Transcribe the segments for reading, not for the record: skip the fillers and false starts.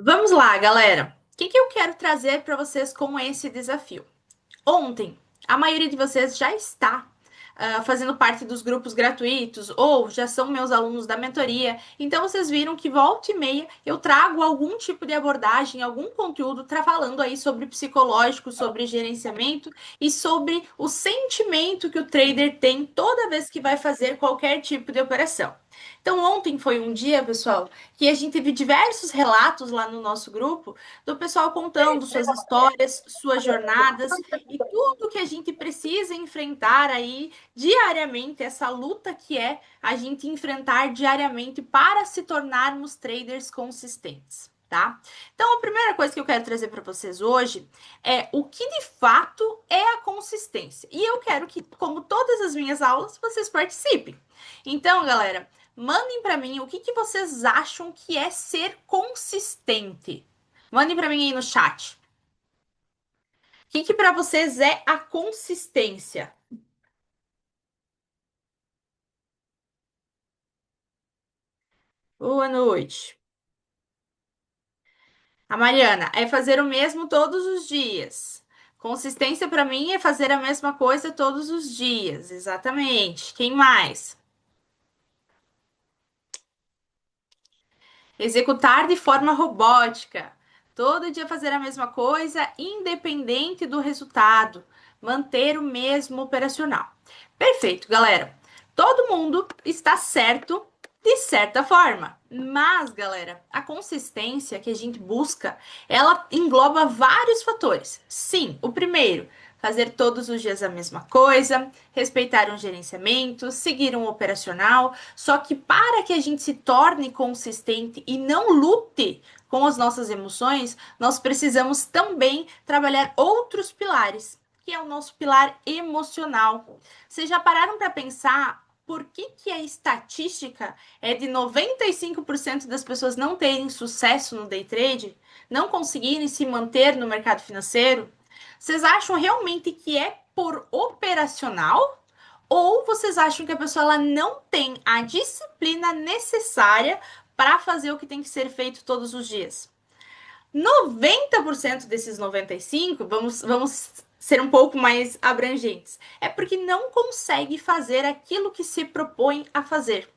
Vamos lá, galera. O que eu quero trazer para vocês com esse desafio? Ontem, a maioria de vocês já está fazendo parte dos grupos gratuitos ou já são meus alunos da mentoria. Então, vocês viram que volta e meia eu trago algum tipo de abordagem, algum conteúdo falando aí sobre psicológico, sobre gerenciamento e sobre o sentimento que o trader tem toda vez que vai fazer qualquer tipo de operação. Então, ontem foi um dia, pessoal, que a gente teve diversos relatos lá no nosso grupo do pessoal contando suas histórias, suas jornadas e tudo que a gente precisa enfrentar aí diariamente, essa luta que é a gente enfrentar diariamente para se tornarmos traders consistentes. Tá? Então, a primeira coisa que eu quero trazer para vocês hoje é o que de fato é a consistência. E eu quero que, como todas as minhas aulas, vocês participem. Então, galera, mandem para mim o que vocês acham que é ser consistente. Mandem para mim aí no chat. O que para vocês é a consistência? Boa noite. A Mariana, é fazer o mesmo todos os dias. Consistência para mim é fazer a mesma coisa todos os dias. Exatamente. Quem mais? Executar de forma robótica. Todo dia fazer a mesma coisa, independente do resultado. Manter o mesmo operacional. Perfeito, galera. Todo mundo está certo de certa forma. Mas, galera, a consistência que a gente busca, ela engloba vários fatores. Sim, o primeiro, fazer todos os dias a mesma coisa, respeitar um gerenciamento, seguir um operacional. Só que para que a gente se torne consistente e não lute com as nossas emoções, nós precisamos também trabalhar outros pilares, que é o nosso pilar emocional. Vocês já pararam para pensar por que a estatística é de 95% das pessoas não terem sucesso no day trade, não conseguirem se manter no mercado financeiro? Vocês acham realmente que é por operacional? Ou vocês acham que a pessoa ela não tem a disciplina necessária para fazer o que tem que ser feito todos os dias? 90% desses 95%, vamos ser um pouco mais abrangentes, é porque não consegue fazer aquilo que se propõe a fazer.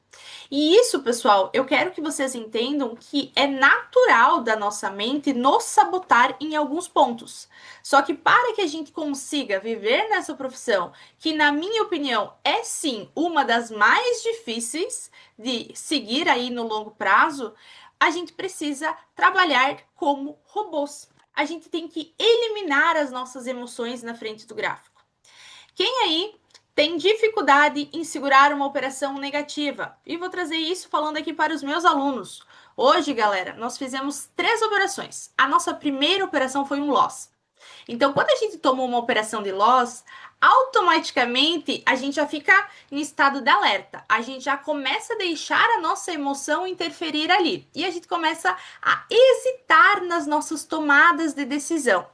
E isso, pessoal, eu quero que vocês entendam que é natural da nossa mente nos sabotar em alguns pontos. Só que para que a gente consiga viver nessa profissão, que na minha opinião é sim uma das mais difíceis de seguir aí no longo prazo, a gente precisa trabalhar como robôs. A gente tem que eliminar as nossas emoções na frente do gráfico. Quem aí tem dificuldade em segurar uma operação negativa? E vou trazer isso falando aqui para os meus alunos. Hoje, galera, nós fizemos 3 operações. A nossa primeira operação foi um loss. Então, quando a gente toma uma operação de loss, automaticamente a gente já fica em estado de alerta. A gente já começa a deixar a nossa emoção interferir ali. E a gente começa a hesitar nas nossas tomadas de decisão.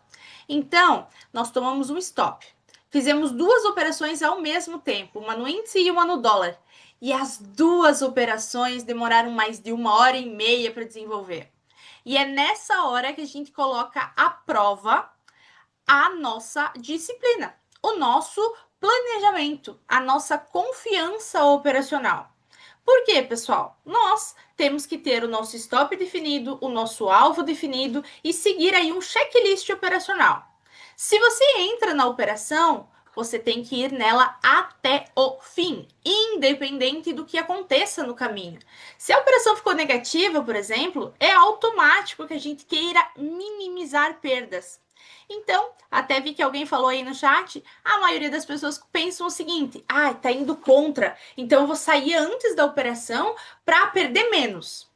Então, nós tomamos um stop. Fizemos 2 operações ao mesmo tempo, uma no índice e uma no dólar. E as 2 operações demoraram mais de 1 hora e meia para desenvolver. E é nessa hora que a gente coloca à prova a nossa disciplina, o nosso planejamento, a nossa confiança operacional. Por quê, pessoal? Nós temos que ter o nosso stop definido, o nosso alvo definido e seguir aí um checklist operacional. Se você entra na operação, você tem que ir nela até o fim, independente do que aconteça no caminho. Se a operação ficou negativa, por exemplo, é automático que a gente queira minimizar perdas. Então, até vi que alguém falou aí no chat, a maioria das pessoas pensam o seguinte: ah, tá indo contra, então eu vou sair antes da operação para perder menos.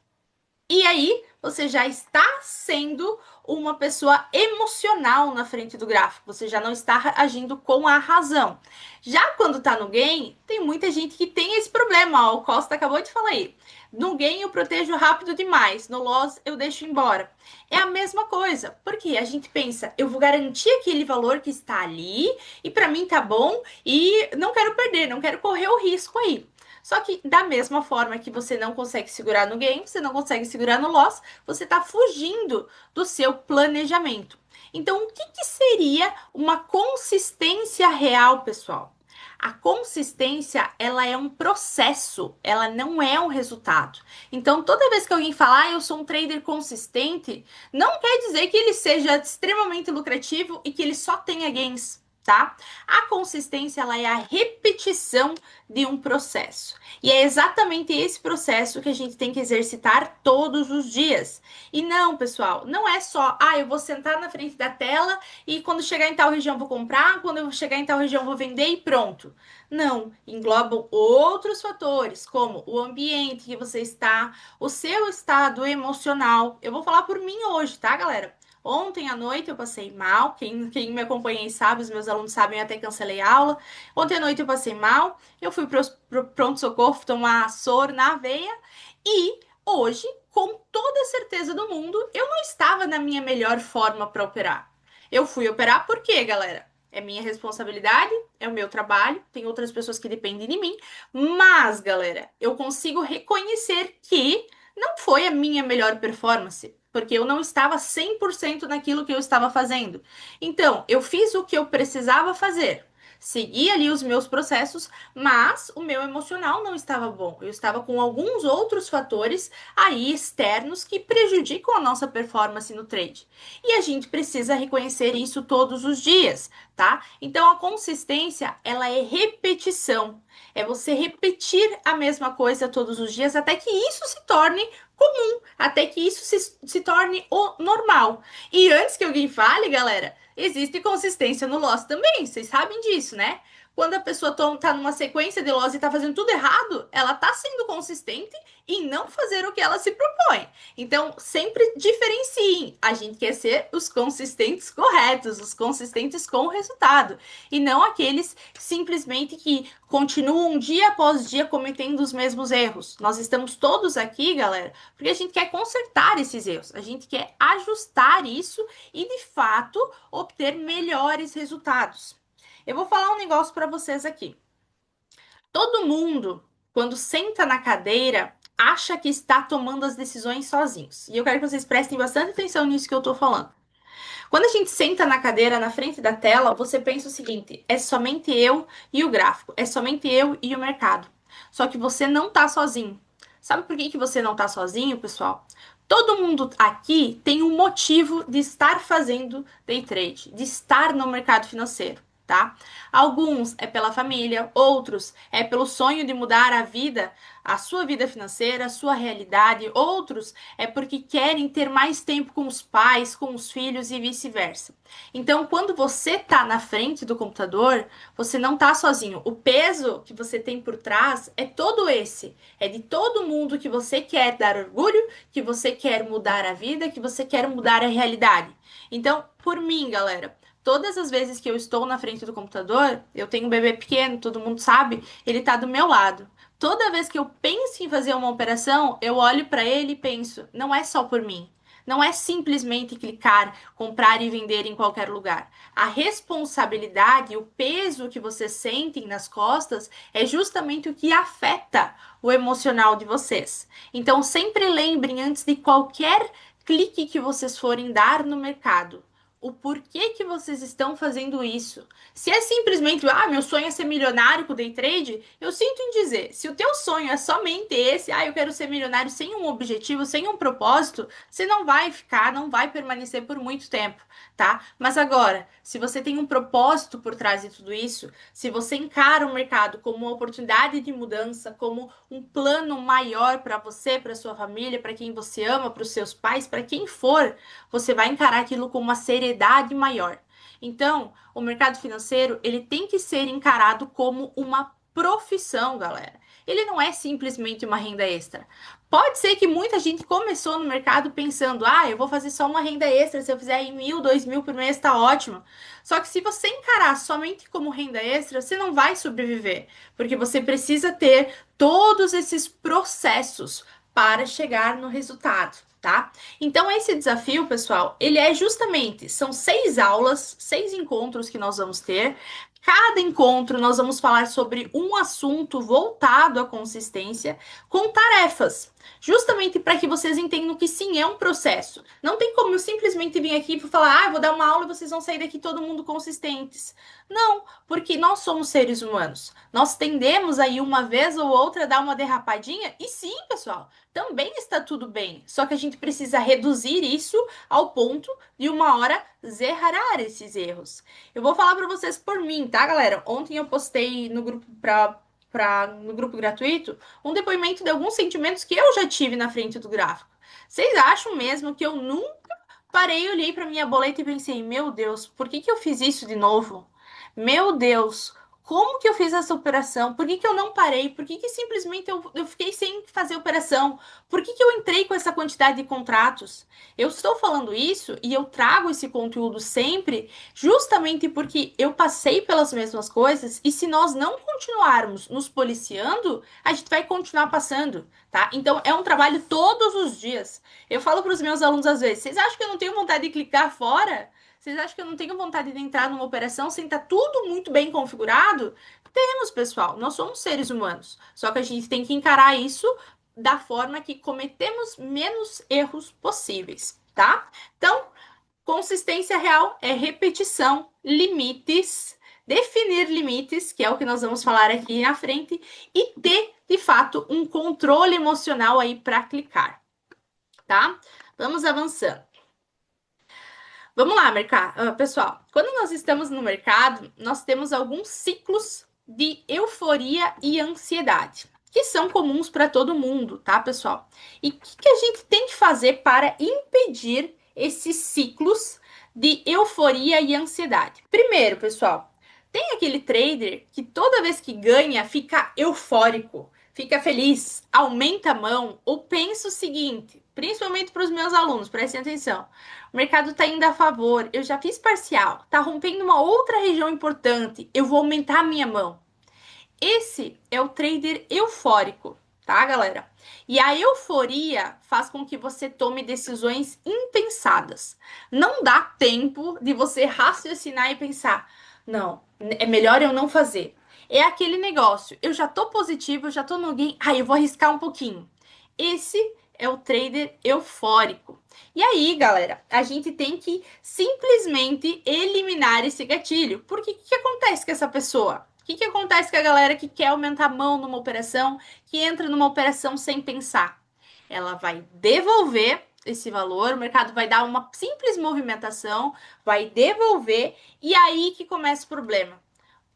E aí, você já está sendo uma pessoa emocional na frente do gráfico, você já não está agindo com a razão. Já quando está no gain, tem muita gente que tem esse problema, ó, o Costa acabou de falar aí. No gain eu protejo rápido demais, no loss eu deixo embora. É a mesma coisa, porque a gente pensa, eu vou garantir aquele valor que está ali e para mim tá bom e não quero perder, não quero correr o risco aí. Só que da mesma forma que você não consegue segurar no gain, você não consegue segurar no loss, você está fugindo do seu planejamento. Então, o que que seria uma consistência real, pessoal? A consistência, ela é um processo, ela não é um resultado. Então, toda vez que alguém falar, eu sou um trader consistente, não quer dizer que ele seja extremamente lucrativo e que ele só tenha gains, tá? A consistência, ela é a repetição de um processo. E é exatamente esse processo que a gente tem que exercitar todos os dias. E não, pessoal, não é só, eu vou sentar na frente da tela e quando chegar em tal região vou comprar, quando eu chegar em tal região vou vender e pronto. Não, englobam outros fatores, como o ambiente que você está, o seu estado emocional. Eu vou falar por mim hoje, tá, galera? Ontem à noite eu passei mal. Quem me acompanha aí sabe, os meus alunos sabem, eu até cancelei a aula. Ontem à noite eu passei mal. Eu fui pro pronto-socorro tomar soro na veia. E hoje, com toda a certeza do mundo, eu não estava na minha melhor forma para operar. Eu fui operar por quê, galera? É minha responsabilidade, é o meu trabalho, tem outras pessoas que dependem de mim, mas, galera, eu consigo reconhecer que não foi a minha melhor performance, porque eu não estava 100% naquilo que eu estava fazendo. Então, eu fiz o que eu precisava fazer. Segui ali os meus processos, mas o meu emocional não estava bom. Eu estava com alguns outros fatores aí externos que prejudicam a nossa performance no trade. E a gente precisa reconhecer isso todos os dias, tá? Então a consistência, ela é repetição. É você repetir a mesma coisa todos os dias até que isso se torne comum, até que isso se torne o normal. E antes que alguém fale, galera, existe consistência no loss também, vocês sabem disso, né? Quando a pessoa tá numa sequência de loss e tá fazendo tudo errado, ela tá sendo consistente em não fazer o que ela se propõe. Então, sempre diferenciem. A gente quer ser os consistentes corretos, os consistentes com o resultado, e não aqueles simplesmente que continuam dia após dia cometendo os mesmos erros. Nós estamos todos aqui, galera, porque a gente quer consertar esses erros, a gente quer ajustar isso e, de fato, obter melhores resultados. Eu vou falar um negócio para vocês aqui. Todo mundo, quando senta na cadeira, acha que está tomando as decisões sozinhos. E eu quero que vocês prestem bastante atenção nisso que eu estou falando. Quando a gente senta na cadeira, na frente da tela, você pensa o seguinte: é somente eu e o gráfico, é somente eu e o mercado. Só que você não tá sozinho. Sabe por que que você não tá sozinho, pessoal? Todo mundo aqui tem um motivo de estar fazendo day trade, de estar no mercado financeiro, tá? Alguns é pela família, outros é pelo sonho de mudar a vida, a sua vida financeira, a sua realidade, outros é porque querem ter mais tempo com os pais, com os filhos e vice-versa. Então, quando você tá na frente do computador, você não tá sozinho. O peso que você tem por trás é todo esse. É de todo mundo que você quer dar orgulho, que você quer mudar a vida, que você quer mudar a realidade. Então, por mim, galera, todas as vezes que eu estou na frente do computador, eu tenho um bebê pequeno, todo mundo sabe, ele tá do meu lado. Toda vez que eu penso em fazer uma operação, eu olho para ele e penso, não é só por mim. Não é simplesmente clicar, comprar e vender em qualquer lugar. A responsabilidade, o peso que vocês sentem nas costas é justamente o que afeta o emocional de vocês. Então, sempre lembrem antes de qualquer clique que vocês forem dar no mercado, o porquê que vocês estão fazendo isso. Se é simplesmente, meu sonho é ser milionário com o day trade, eu sinto em dizer, se o teu sonho é somente esse, eu quero ser milionário sem um objetivo, sem um propósito, você não vai ficar, não vai permanecer por muito tempo, tá? Mas agora, se você tem um propósito por trás de tudo isso, se você encara o mercado como uma oportunidade de mudança, como um plano maior para você, para sua família, para quem você ama, para os seus pais, para quem for, você vai encarar aquilo com uma seriedade maior. Então, o mercado financeiro, ele tem que ser encarado como uma profissão, galera. Ele não é simplesmente uma renda extra. Pode ser que muita gente começou no mercado pensando, eu vou fazer só uma renda extra, se eu fizer aí 1.000, 2.000 por mês, tá ótimo. Só que se você encarar somente como renda extra, você não vai sobreviver, porque você precisa ter todos esses processos para chegar no resultado, tá? Então, esse desafio, pessoal, ele é justamente, são 6 aulas, 6 encontros que nós vamos ter. Cada encontro nós vamos falar sobre um assunto voltado à consistência com tarefas, justamente para que vocês entendam que sim, é um processo. Não tem como eu simplesmente vir aqui e falar, ah, eu vou dar uma aula e vocês vão sair daqui todo mundo consistentes. Não, porque nós somos seres humanos. Nós tendemos aí uma vez ou outra a dar uma derrapadinha e sim, pessoal, também está tudo bem. Só que a gente precisa reduzir isso ao ponto de uma hora zerar esses erros. Eu vou falar para vocês por mim, tá, galera? Ontem eu postei no grupo no grupo gratuito um depoimento de alguns sentimentos que eu já tive na frente do gráfico. Vocês acham mesmo que eu nunca parei, olhei para minha boleta e pensei, meu Deus, por que que eu fiz isso de novo? Meu Deus, como que eu fiz essa operação? Por que que eu não parei? Por que que simplesmente eu fiquei sem fazer operação? Por que que eu entrei com essa quantidade de contratos? Eu estou falando isso e eu trago esse conteúdo sempre justamente porque eu passei pelas mesmas coisas e se nós não continuarmos nos policiando, a gente vai continuar passando, tá? Então é um trabalho todos os dias. Eu falo para os meus alunos às vezes: vocês acham que eu não tenho vontade de clicar fora? Vocês acham que eu não tenho vontade de entrar numa operação sem estar tudo muito bem configurado? Temos, pessoal. Nós somos seres humanos. Só que a gente tem que encarar isso da forma que cometemos menos erros possíveis, tá? Então, consistência real é repetição, limites, definir limites, que é o que nós vamos falar aqui na frente, e ter, de fato, um controle emocional aí para clicar, tá? Vamos avançando. Vamos lá, mercado. Pessoal, quando nós estamos no mercado, nós temos alguns ciclos de euforia e ansiedade, que são comuns para todo mundo, tá, pessoal? E o que a gente tem que fazer para impedir esses ciclos de euforia e ansiedade? Primeiro, pessoal, tem aquele trader que toda vez que ganha fica eufórico, fica feliz, aumenta a mão, ou pensa o seguinte, principalmente para os meus alunos, prestem atenção. O mercado está indo a favor, eu já fiz parcial, está rompendo uma outra região importante, eu vou aumentar a minha mão. Esse é o trader eufórico, tá, galera? E a euforia faz com que você tome decisões impensadas. Não dá tempo de você raciocinar e pensar, não, é melhor eu não fazer. É aquele negócio, eu já tô positivo, eu já tô no gain, eu vou arriscar um pouquinho. Esse é o trader eufórico. E aí, galera, a gente tem que simplesmente eliminar esse gatilho. Porque o que acontece com essa pessoa? O que acontece com a galera que quer aumentar a mão numa operação, que entra numa operação sem pensar? Ela vai devolver esse valor, o mercado vai dar uma simples movimentação, vai devolver, e aí que começa o problema.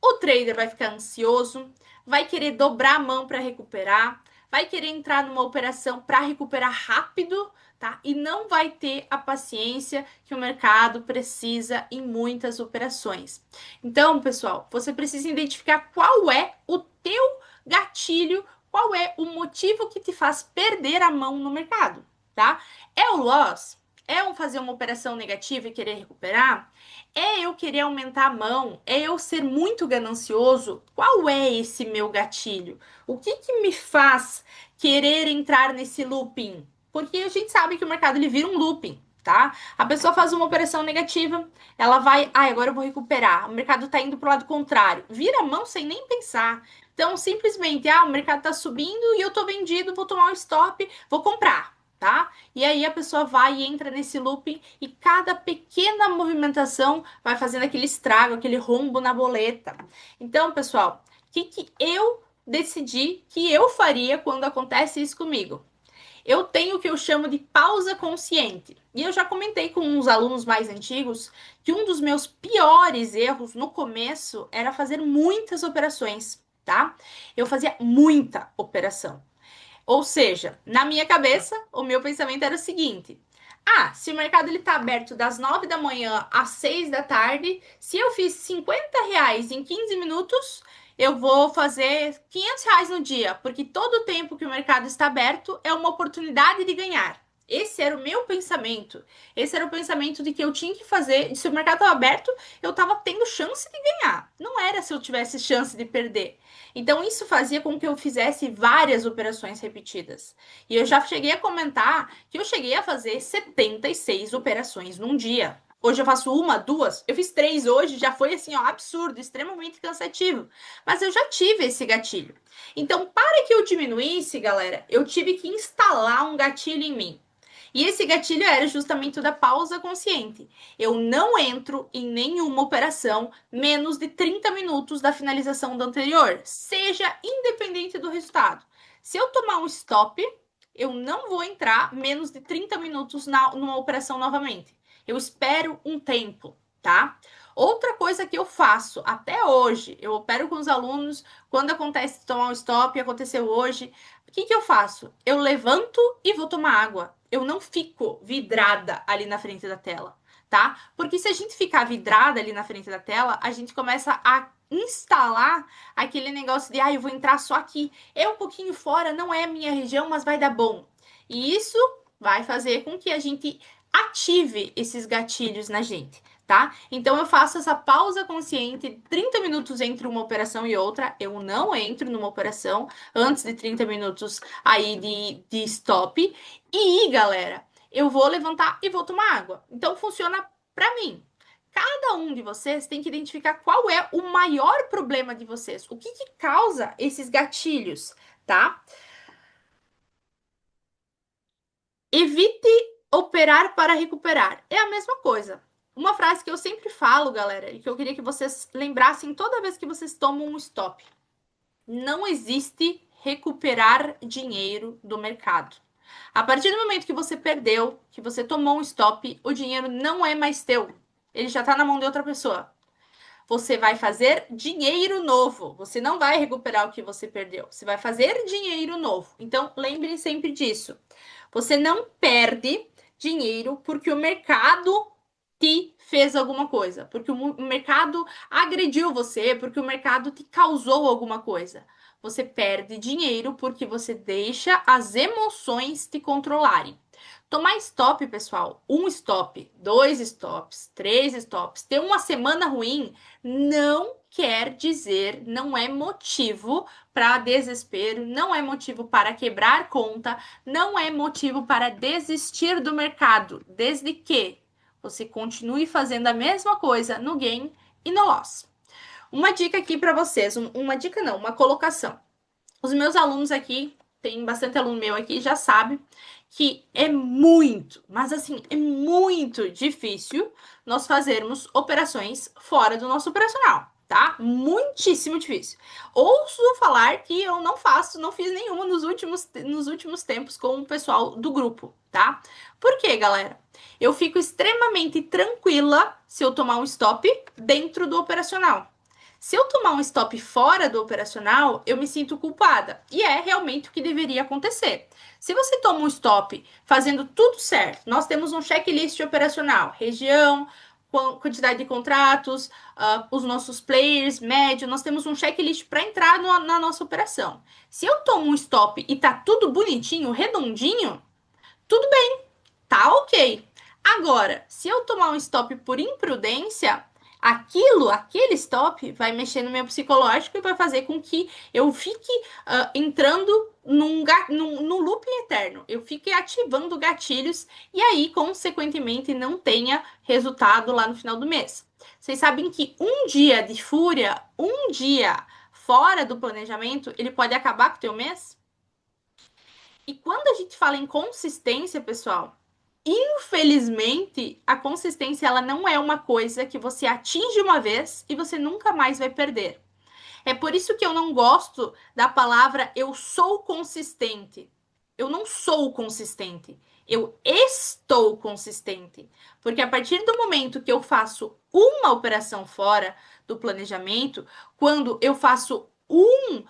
O trader vai ficar ansioso, vai querer dobrar a mão para recuperar, vai querer entrar numa operação para recuperar rápido, tá? E não vai ter a paciência que o mercado precisa em muitas operações. Então, pessoal, você precisa identificar qual é o teu gatilho, qual é o motivo que te faz perder a mão no mercado, tá? É o loss? É fazer uma operação negativa e querer recuperar? É eu querer aumentar a mão? É eu ser muito ganancioso? Qual é esse meu gatilho? O que que me faz querer entrar nesse looping? Porque a gente sabe que o mercado ele vira um looping, tá? A pessoa faz uma operação negativa, ela vai, agora eu vou recuperar. O mercado tá indo pro lado contrário. Vira a mão sem nem pensar. Então, simplesmente, o mercado tá subindo e eu tô vendido, vou tomar um stop, vou comprar, tá? E aí a pessoa vai e entra nesse looping e cada pequena movimentação vai fazendo aquele estrago, aquele rombo na boleta. Então, pessoal, o que que eu decidi que eu faria quando acontece isso comigo? Eu tenho o que eu chamo de pausa consciente. E eu já comentei com uns alunos mais antigos que um dos meus piores erros no começo era fazer muitas operações, tá? Eu fazia muita operação. Ou seja, na minha cabeça, o meu pensamento era o seguinte: se o mercado ele tá aberto das 9 da manhã às 6 da tarde, se eu fiz R$ 50 em 15 minutos, eu vou fazer R$ 500 no dia, porque todo o tempo que o mercado está aberto é uma oportunidade de ganhar. Esse era o meu pensamento. Esse era o pensamento de que eu tinha que fazer. Se o mercado estava aberto, eu estava tendo chance de ganhar. Não era se eu tivesse chance de perder. Então, isso fazia com que eu fizesse várias operações repetidas. E eu já cheguei a comentar que eu cheguei a fazer 76 operações num dia. Hoje eu faço uma, duas. Eu fiz três hoje, já foi assim, ó, absurdo, extremamente cansativo. Mas eu já tive esse gatilho. Então, para que eu diminuísse, galera, eu tive que instalar um gatilho em mim. E esse gatilho era justamente o da pausa consciente. Eu não entro em nenhuma operação menos de 30 minutos da finalização da anterior, seja independente do resultado. Se eu tomar um stop, eu não vou entrar menos de 30 minutos numa operação novamente. Eu espero um tempo, tá? Outra coisa que eu faço até hoje, eu opero com os alunos, quando acontece tomar um stop, aconteceu hoje, o que que eu faço? Eu levanto e vou tomar água. Eu não fico vidrada ali na frente da tela, tá? Porque se a gente ficar vidrada ali na frente da tela, a gente começa a instalar aquele negócio de, ah, eu vou entrar só aqui. É um pouquinho fora, não é a minha região, mas vai dar bom. E isso vai fazer com que a gente ative esses gatilhos na gente, tá? Então eu faço essa pausa consciente, 30 minutos entre uma operação e outra. Eu não entro numa operação antes de 30 minutos aí de stop. E, galera, eu vou levantar e vou tomar água. Então funciona para mim. Cada um de vocês tem que identificar qual é o maior problema de vocês, o que que causa esses gatilhos, tá? Evite operar para recuperar. É a mesma coisa. Uma frase que eu sempre falo, galera, e que eu queria que vocês lembrassem toda vez que vocês tomam um stop. Não existe recuperar dinheiro do mercado. A partir do momento que você perdeu, que você tomou um stop, o dinheiro não é mais teu. Ele já está na mão de outra pessoa. Você vai fazer dinheiro novo. Você não vai recuperar o que você perdeu. Você vai fazer dinheiro novo. Então, lembre sempre disso. Você não perde dinheiro porque o mercado te fez alguma coisa, porque o mercado agrediu você, porque o mercado te causou alguma coisa. Você perde dinheiro porque você deixa as emoções te controlarem. Tomar stop, pessoal, um stop, dois stops, três stops, ter uma semana ruim não quer dizer, não é motivo para desespero, não é motivo para quebrar conta, não é motivo para desistir do mercado, desde que você continue fazendo a mesma coisa no gain e no loss. Uma dica aqui para vocês, uma dica não, uma colocação. Os meus alunos aqui, tem bastante aluno meu aqui, já sabe que é muito, mas assim, é muito difícil nós fazermos operações fora do nosso operacional, tá? Muitíssimo difícil. Ouço falar que eu não faço, não fiz nenhuma nos últimos tempos com o pessoal do grupo, tá? Por quê, galera? Eu fico extremamente tranquila se eu tomar um stop dentro do operacional. Se eu tomar um stop fora do operacional, eu me sinto culpada. E é realmente o que deveria acontecer. Se você toma um stop fazendo tudo certo, nós temos um checklist operacional, região, quantidade de contratos, os nossos players, médio, nós temos um checklist para entrar na nossa operação. Se eu tomo um stop e tá tudo bonitinho, redondinho, tudo bem, tá ok. Agora, se eu tomar um stop por imprudência, aquele stop vai mexer no meu psicológico e vai fazer com que eu fique entrando num looping eterno. Eu fique ativando gatilhos e aí, consequentemente, não tenha resultado lá no final do mês. Vocês sabem que um dia de fúria, um dia fora do planejamento, ele pode acabar com o teu mês? E quando a gente fala em consistência, pessoal, infelizmente, a consistência ela não é uma coisa que você atinge uma vez e você nunca mais vai perder. É por isso que eu não gosto da palavra eu sou consistente. Eu não sou consistente. Eu estou consistente. Porque a partir do momento que eu faço uma operação fora do planejamento, quando eu faço um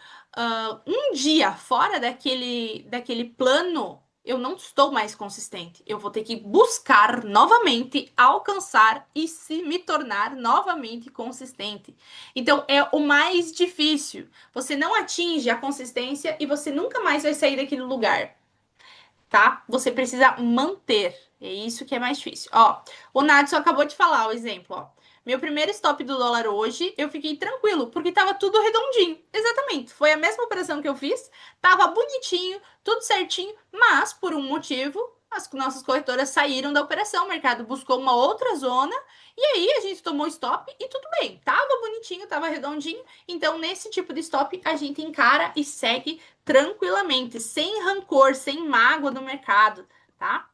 dia fora daquele plano, eu não estou mais consistente. Eu vou ter que buscar novamente, alcançar e se me tornar novamente consistente. Então é o mais difícil. Você não atinge a consistência e você nunca mais vai sair daquele lugar, tá? Você precisa manter. É isso que é mais difícil. Ó, o Nadson acabou de falar o exemplo, ó. Meu primeiro stop do dólar hoje, eu fiquei tranquilo, porque tava tudo redondinho. Exatamente. Foi a mesma operação que eu fiz, tava bonitinho, tudo certinho, mas por um motivo as nossas corretoras saíram da operação, o mercado buscou uma outra zona, e aí a gente tomou stop e tudo bem. Tava bonitinho, tava redondinho. Então, nesse tipo de stop, a gente encara e segue tranquilamente, sem rancor, sem mágoa do mercado, tá?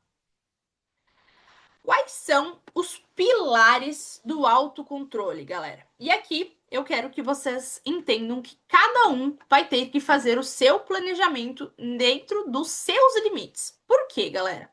Quais são os pilares do autocontrole, galera? E aqui eu quero que vocês entendam que cada um vai ter que fazer o seu planejamento dentro dos seus limites. Por quê, galera?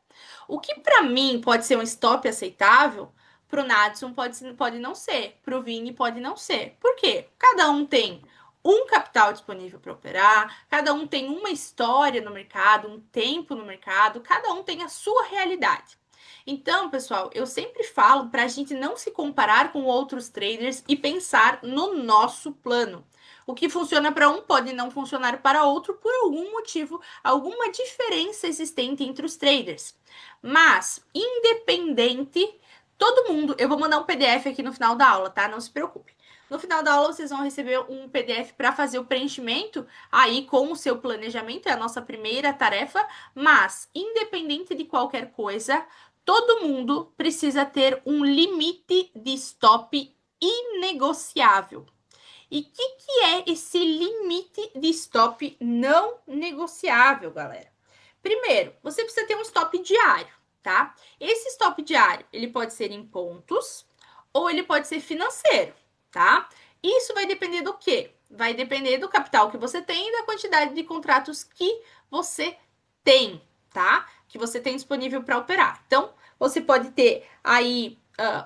O que para mim pode ser um stop aceitável, para o Nadson pode não ser, para o Vini pode não ser. Por quê? Cada um tem um capital disponível para operar, cada um tem uma história no mercado, um tempo no mercado, cada um tem a sua realidade. Então, pessoal, eu sempre falo para a gente não se comparar com outros traders e pensar no nosso plano. O que funciona para um pode não funcionar para outro por algum motivo, alguma diferença existente entre os traders. Mas, independente, todo mundo. Eu vou mandar um PDF aqui no final da aula, tá? Não se preocupe. No final da aula, vocês vão receber um PDF para fazer o preenchimento aí com o seu planejamento, é a nossa primeira tarefa. Mas, independente de qualquer coisa, todo mundo precisa ter um limite de stop inegociável. E o que é esse limite de stop não negociável, galera? Primeiro, você precisa ter um stop diário, tá? Esse stop diário, ele pode ser em pontos ou ele pode ser financeiro, tá? Isso vai depender do quê? Vai depender do capital que você tem e da quantidade de contratos que você tem, tá? Que você tem disponível para operar. Então, você pode ter aí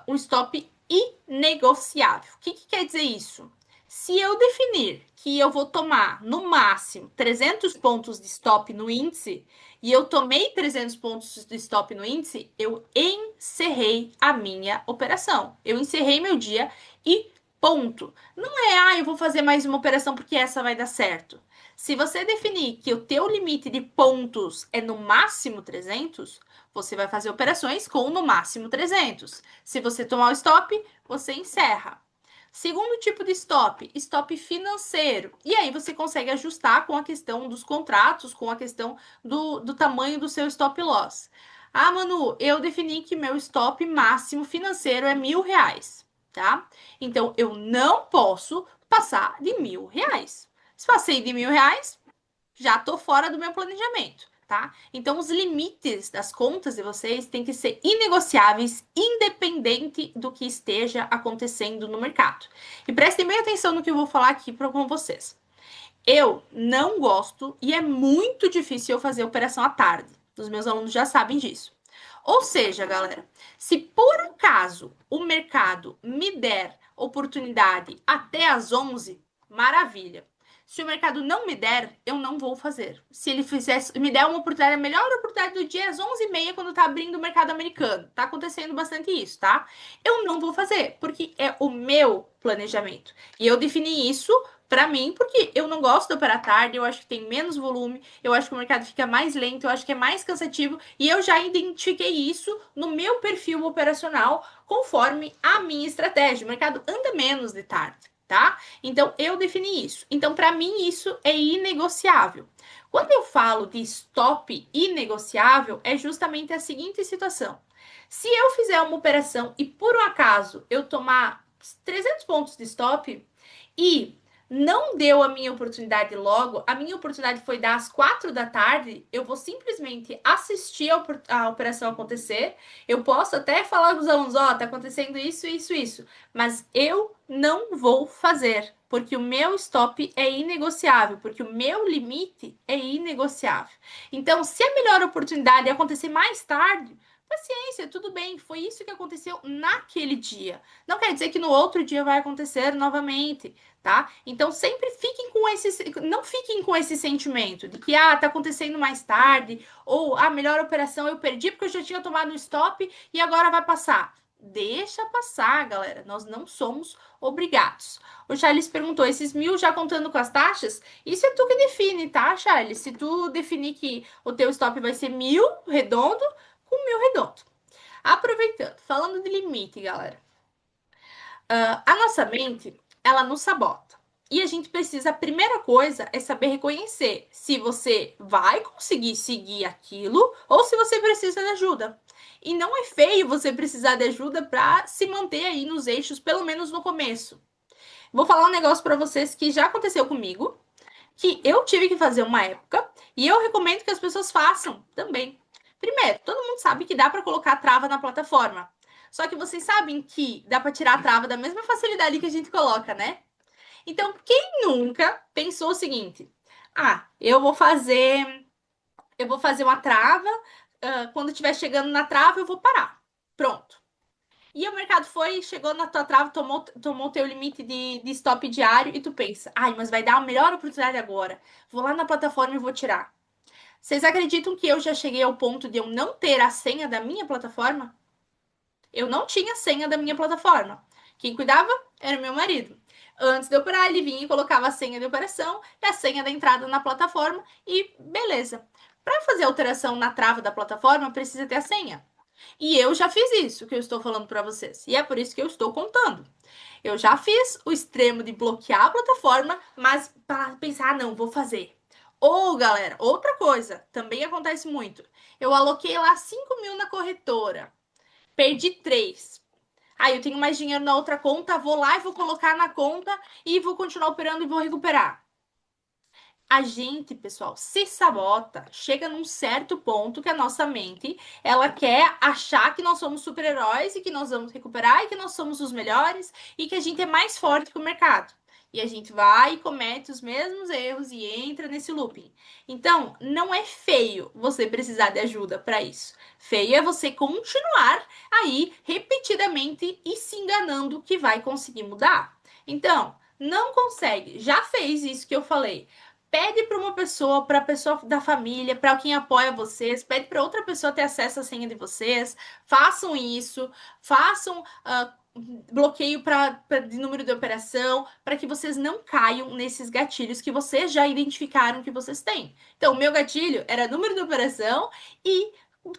um stop inegociável. O que quer dizer isso? Se eu definir que eu vou tomar no máximo 300 pontos de stop no índice e eu tomei 300 pontos de stop no índice, eu encerrei a minha operação. Eu encerrei meu dia e ponto. Não é, eu vou fazer mais uma operação porque essa vai dar certo. Se você definir que o teu limite de pontos é no máximo 300, você vai fazer operações com no máximo 300. Se você tomar o stop, você encerra. Segundo tipo de stop, stop financeiro. E aí você consegue ajustar com a questão dos contratos, com a questão do tamanho do seu stop loss. Ah, Manu, eu defini que meu stop máximo financeiro é R$ 1.000, tá? Então eu não posso passar de R$ 1.000. Se passei de R$ 1.000, já tô fora do meu planejamento, tá? Então, os limites das contas de vocês têm que ser inegociáveis, independente do que esteja acontecendo no mercado. E prestem bem atenção no que eu vou falar aqui com vocês. Eu não gosto e é muito difícil eu fazer operação à tarde. Os meus alunos já sabem disso. Ou seja, galera, se por acaso o mercado me der oportunidade até às 11, maravilha. Se o mercado não me der, eu não vou fazer. Se ele fizesse, me der uma oportunidade, a melhor oportunidade do dia é às 11h30, quando tá abrindo o mercado americano. Tá acontecendo bastante isso, tá? Eu não vou fazer, porque é o meu planejamento. E eu defini isso para mim, porque eu não gosto de operar tarde, eu acho que tem menos volume, eu acho que o mercado fica mais lento, eu acho que é mais cansativo, e eu já identifiquei isso no meu perfil operacional, conforme a minha estratégia. O mercado anda menos de tarde, tá? Então eu defini isso. Então, para mim, isso é inegociável. Quando eu falo de stop inegociável, é justamente a seguinte situação. Se eu fizer uma operação e por um acaso eu tomar 300 pontos de stop e não deu a minha oportunidade logo, a minha oportunidade foi dar às 4 da tarde, eu vou simplesmente assistir a operação acontecer. Eu posso até falar para os alunos, ó, tá acontecendo isso, isso, isso, mas eu não vou fazer, porque o meu stop é inegociável, porque o meu limite é inegociável. Então, se a melhor oportunidade acontecer mais tarde, paciência, tudo bem, foi isso que aconteceu naquele dia. Não quer dizer que no outro dia vai acontecer novamente, tá? Então sempre fiquem com não fiquem com esse sentimento de que tá acontecendo mais tarde ou a melhor operação eu perdi porque eu já tinha tomado um stop e agora vai passar. Deixa passar, galera. Nós não somos obrigados. O Charles perguntou: esses 1.000 já contando com as taxas? Isso é tu que define, tá, Charles? Se tu definir que o teu stop vai ser 1.000 redondo, com 1.000 redondo. Aproveitando, falando de limite, galera. A nossa mente, ela nos sabota. E a gente precisa, a primeira coisa é saber reconhecer se você vai conseguir seguir aquilo ou se você precisa de ajuda. E não é feio você precisar de ajuda para se manter aí nos eixos, pelo menos no começo. Vou falar um negócio para vocês que já aconteceu comigo, que eu tive que fazer uma época e eu recomendo que as pessoas façam também. Primeiro, todo mundo sabe que dá para colocar trava na plataforma. Só que vocês sabem que dá para tirar a trava da mesma facilidade que a gente coloca, né? Então, quem nunca pensou o seguinte: ah, eu vou fazer uma trava, quando estiver chegando na trava, eu vou parar. Pronto. E o mercado foi, chegou na tua trava, tomou teu limite de stop diário e tu pensa, ai, mas vai dar a melhor oportunidade agora. Vou lá na plataforma e vou tirar. Vocês acreditam que eu já cheguei ao ponto de eu não ter a senha da minha plataforma? Eu não tinha senha da minha plataforma. Quem cuidava era meu marido. Antes de eu operar, ele vinha e colocava a senha de operação e a senha da entrada na plataforma e beleza. Para fazer alteração na trava da plataforma, precisa ter a senha. E eu já fiz isso que eu estou falando para vocês. E é por isso que eu estou contando. Eu já fiz o extremo de bloquear a plataforma, mas para pensar, ah, não, vou fazer. Ou, galera, outra coisa, também acontece muito. Eu aloquei lá 5 mil na corretora. Perdi 3. Aí eu tenho mais dinheiro na outra conta, vou lá e vou colocar na conta e vou continuar operando e vou recuperar. A gente, pessoal, se sabota, chega num certo ponto que a nossa mente, ela quer achar que nós somos super-heróis e que nós vamos recuperar e que nós somos os melhores e que a gente é mais forte que o mercado. E a gente vai e comete os mesmos erros e entra nesse looping. Então, não é feio você precisar de ajuda para isso. Feio é você continuar aí repetidamente e se enganando que vai conseguir mudar. Então, não consegue, já fez isso que eu falei. Pede para a pessoa da família, para quem apoia vocês, pede para outra pessoa ter acesso à senha de vocês. Façam isso, façam bloqueio de número de operação, para que vocês não caiam nesses gatilhos que vocês já identificaram que vocês têm. Então, o meu gatilho era número de operação e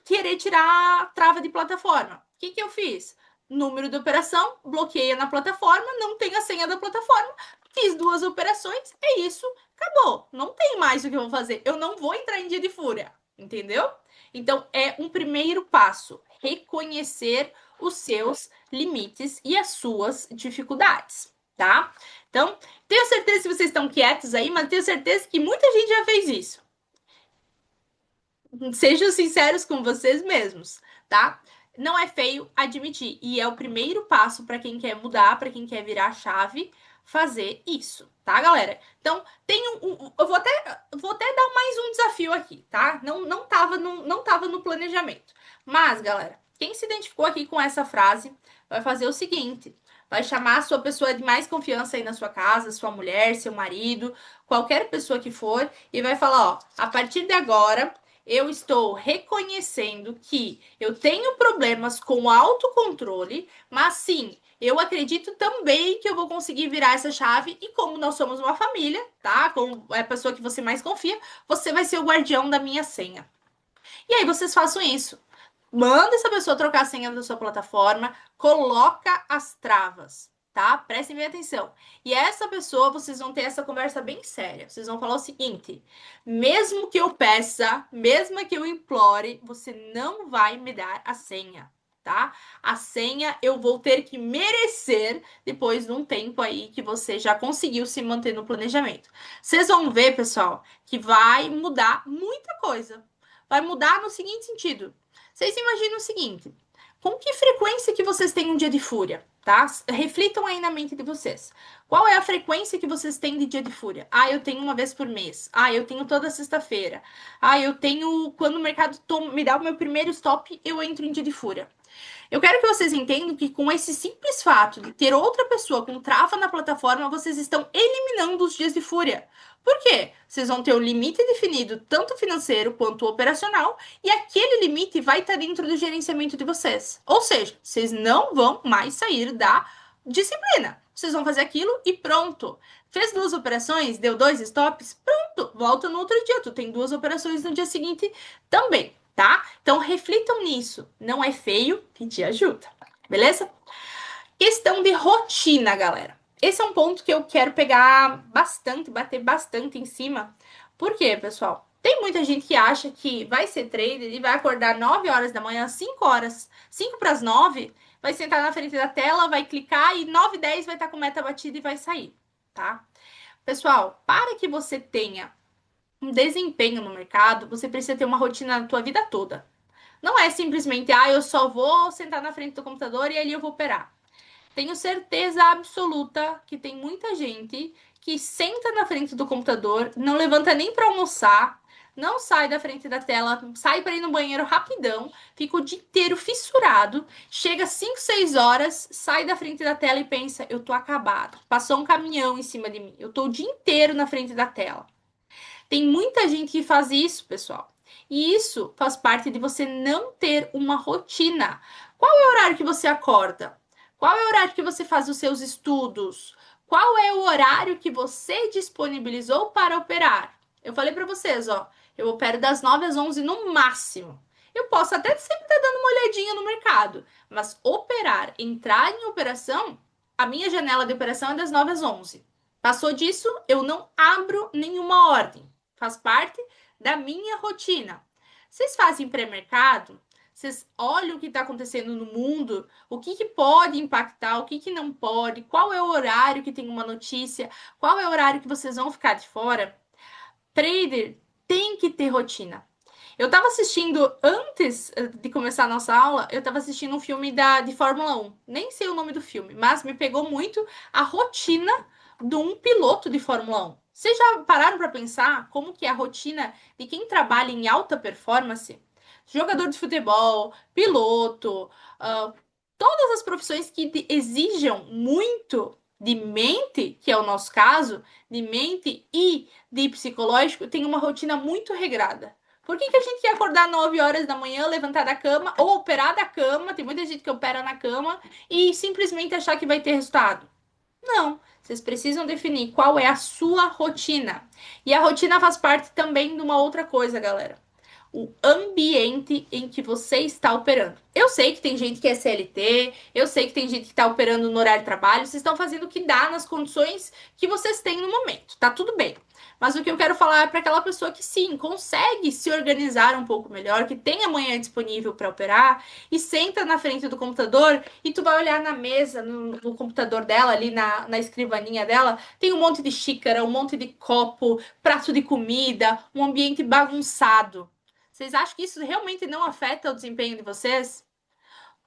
querer tirar a trava de plataforma. O que eu fiz? Número de operação, bloqueia na plataforma, não tem a senha da plataforma, fiz 2 operações, é isso, acabou. Não tem mais o que eu vou fazer. Eu não vou entrar em dia de fúria, entendeu? Então, é um primeiro passo, reconhecer os seus limites e as suas dificuldades, tá? Então, tenho certeza que vocês estão quietos aí, mas tenho certeza que muita gente já fez isso. Sejam sinceros com vocês mesmos, tá? Não é feio admitir. E é o primeiro passo para quem quer mudar, para quem quer virar a chave, fazer isso, tá, galera? Então, eu vou até dar mais um desafio aqui, tá? Não tava no planejamento. Mas, galera, quem se identificou aqui com essa frase vai fazer o seguinte: vai chamar a sua pessoa de mais confiança aí na sua casa, sua mulher, seu marido, qualquer pessoa que for, e vai falar, ó, a partir de agora eu estou reconhecendo que eu tenho problemas com o autocontrole, mas sim, eu acredito também que eu vou conseguir virar essa chave. E como nós somos uma família, tá? Como é a pessoa que você mais confia, você vai ser o guardião da minha senha. E aí vocês façam isso. Manda essa pessoa trocar a senha da sua plataforma, coloca as travas, tá? Prestem bem atenção. E essa pessoa, vocês vão ter essa conversa bem séria. Vocês vão falar o seguinte: mesmo que eu peça, mesmo que eu implore, você não vai me dar a senha, tá? A senha eu vou ter que merecer depois de um tempo aí que você já conseguiu se manter no planejamento. Vocês vão ver, pessoal, que vai mudar muita coisa. Vai mudar no seguinte sentido. Vocês imaginam o seguinte: com que frequência que vocês têm um dia de fúria, tá? Reflitam aí na mente de vocês. Qual é a frequência que vocês têm de dia de fúria? Ah, eu tenho uma vez por mês. Ah, eu tenho toda sexta-feira. Ah, eu tenho quando o mercado me dá o meu primeiro stop, eu entro em dia de fúria. Eu quero que vocês entendam que com esse simples fato de ter outra pessoa com trava na plataforma, vocês estão eliminando os dias de fúria. Por quê? Vocês vão ter o limite definido, tanto financeiro quanto operacional, e aquele limite vai estar dentro do gerenciamento de vocês. Ou seja, vocês não vão mais sair da disciplina. Vocês vão fazer aquilo e pronto. Fez 2 operações, deu 2 stops, pronto. Volta no outro dia. Tu tem 2 operações no dia seguinte também, tá? Então reflitam nisso. Não é feio pedir ajuda, beleza? Questão de rotina, galera. esse é um ponto que eu quero pegar bastante, bater bastante em cima. Por quê, pessoal? Tem muita gente que acha que vai ser trader e vai acordar 9 horas da manhã, 5 horas, 5 para as 9, vai sentar na frente da tela, vai clicar e 9:10 vai estar com meta batida e vai sair, tá? Pessoal, para que você tenha um desempenho no mercado, você precisa ter uma rotina na tua vida toda. Não é simplesmente, eu só vou sentar na frente do computador e ali eu vou operar. Tenho certeza absoluta que tem muita gente que senta na frente do computador, não levanta nem para almoçar, não sai da frente da tela, sai para ir no banheiro rapidão, fica o dia inteiro fissurado, chega 5, 6 horas, sai da frente da tela e pensa: eu tô acabado. Passou um caminhão em cima de mim. Eu tô o dia inteiro na frente da tela. Tem muita gente que faz isso, pessoal. E isso faz parte de você não ter uma rotina. Qual é o horário que você acorda? Qual é o horário que você faz os seus estudos? Qual é o horário que você disponibilizou para operar? Eu falei para vocês, ó, eu opero das 9 às 11 no máximo. Eu posso até sempre estar dando uma olhadinha no mercado, mas operar, entrar em operação, a minha janela de operação é das 9 às 11. Passou disso, eu não abro nenhuma ordem. Faz parte da minha rotina. Vocês fazem pré-mercado? Vocês olham o que está acontecendo no mundo? O que pode impactar? O que não pode? Qual é o horário que tem uma notícia? Qual é o horário que vocês vão ficar de fora? Trader tem que ter rotina. Eu estava assistindo, antes de começar a nossa aula, eu estava assistindo um filme de Fórmula 1. Nem sei o nome do filme, mas me pegou muito a rotina de um piloto de Fórmula 1. Vocês já pararam para pensar como que é a rotina de quem trabalha em alta performance? Jogador de futebol, piloto, uh, todas as profissões que exijam muito de mente, que é o nosso caso, de mente e de psicológico, tem uma rotina muito regrada. Por que a gente quer acordar 9 horas da manhã, levantar da cama ou operar da cama? Tem muita gente que opera na cama e simplesmente achar que vai ter resultado. Não, vocês precisam definir qual é a sua rotina. E a rotina faz parte também de uma outra coisa, galera: o ambiente em que você está operando. Eu sei que tem gente que é CLT, eu sei que tem gente que está operando no horário de trabalho, vocês estão fazendo o que dá nas condições que vocês têm no momento, tá tudo bem. Mas o que eu quero falar é para aquela pessoa que sim, consegue se organizar um pouco melhor, que tem amanhã disponível para operar e senta na frente do computador e tu vai olhar na mesa, no computador dela, ali na escrivaninha dela, tem um monte de xícara, um monte de copo, prato de comida, um ambiente bagunçado. Vocês acham que isso realmente não afeta o desempenho de vocês?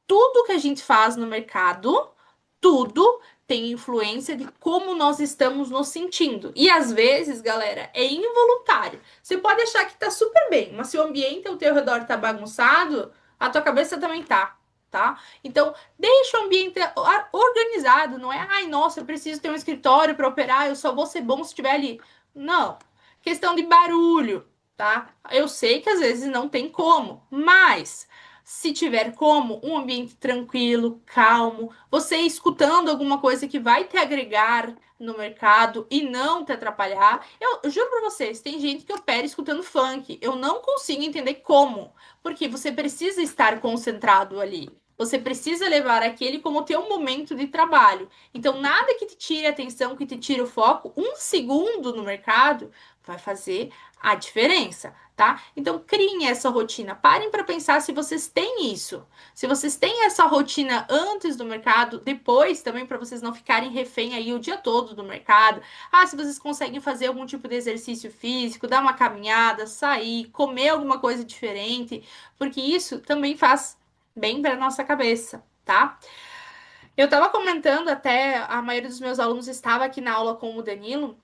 Tudo que a gente faz no mercado, tudo tem influência de como nós estamos nos sentindo. E às vezes, galera, é involuntário. Você pode achar que tá super bem, mas se o ambiente ao teu redor tá bagunçado, a tua cabeça também tá. Tá? Então, deixa o ambiente organizado, não é, ai, nossa, eu preciso ter um escritório para operar, eu só vou ser bom se estiver ali. Não. Questão de barulho, tá? Eu sei que às vezes não tem como, mas se tiver como, um ambiente tranquilo, calmo, você escutando alguma coisa que vai te agregar no mercado e não te atrapalhar. Eu juro pra vocês, tem gente que opera escutando funk. Eu não consigo entender como, porque você precisa estar concentrado ali. Você precisa levar aquele como teu momento de trabalho. Então, nada que te tire a atenção, que te tire o foco, um segundo no mercado vai fazer a diferença, tá? Então, criem essa rotina. Parem para pensar se vocês têm isso. Se vocês têm essa rotina antes do mercado, depois também para vocês não ficarem refém aí o dia todo do mercado. Ah, se vocês conseguem fazer algum tipo de exercício físico, dar uma caminhada, sair, comer alguma coisa diferente, porque isso também faz bem para nossa cabeça, tá? Eu estava comentando até, a maioria dos meus alunos estava aqui na aula com o Danilo,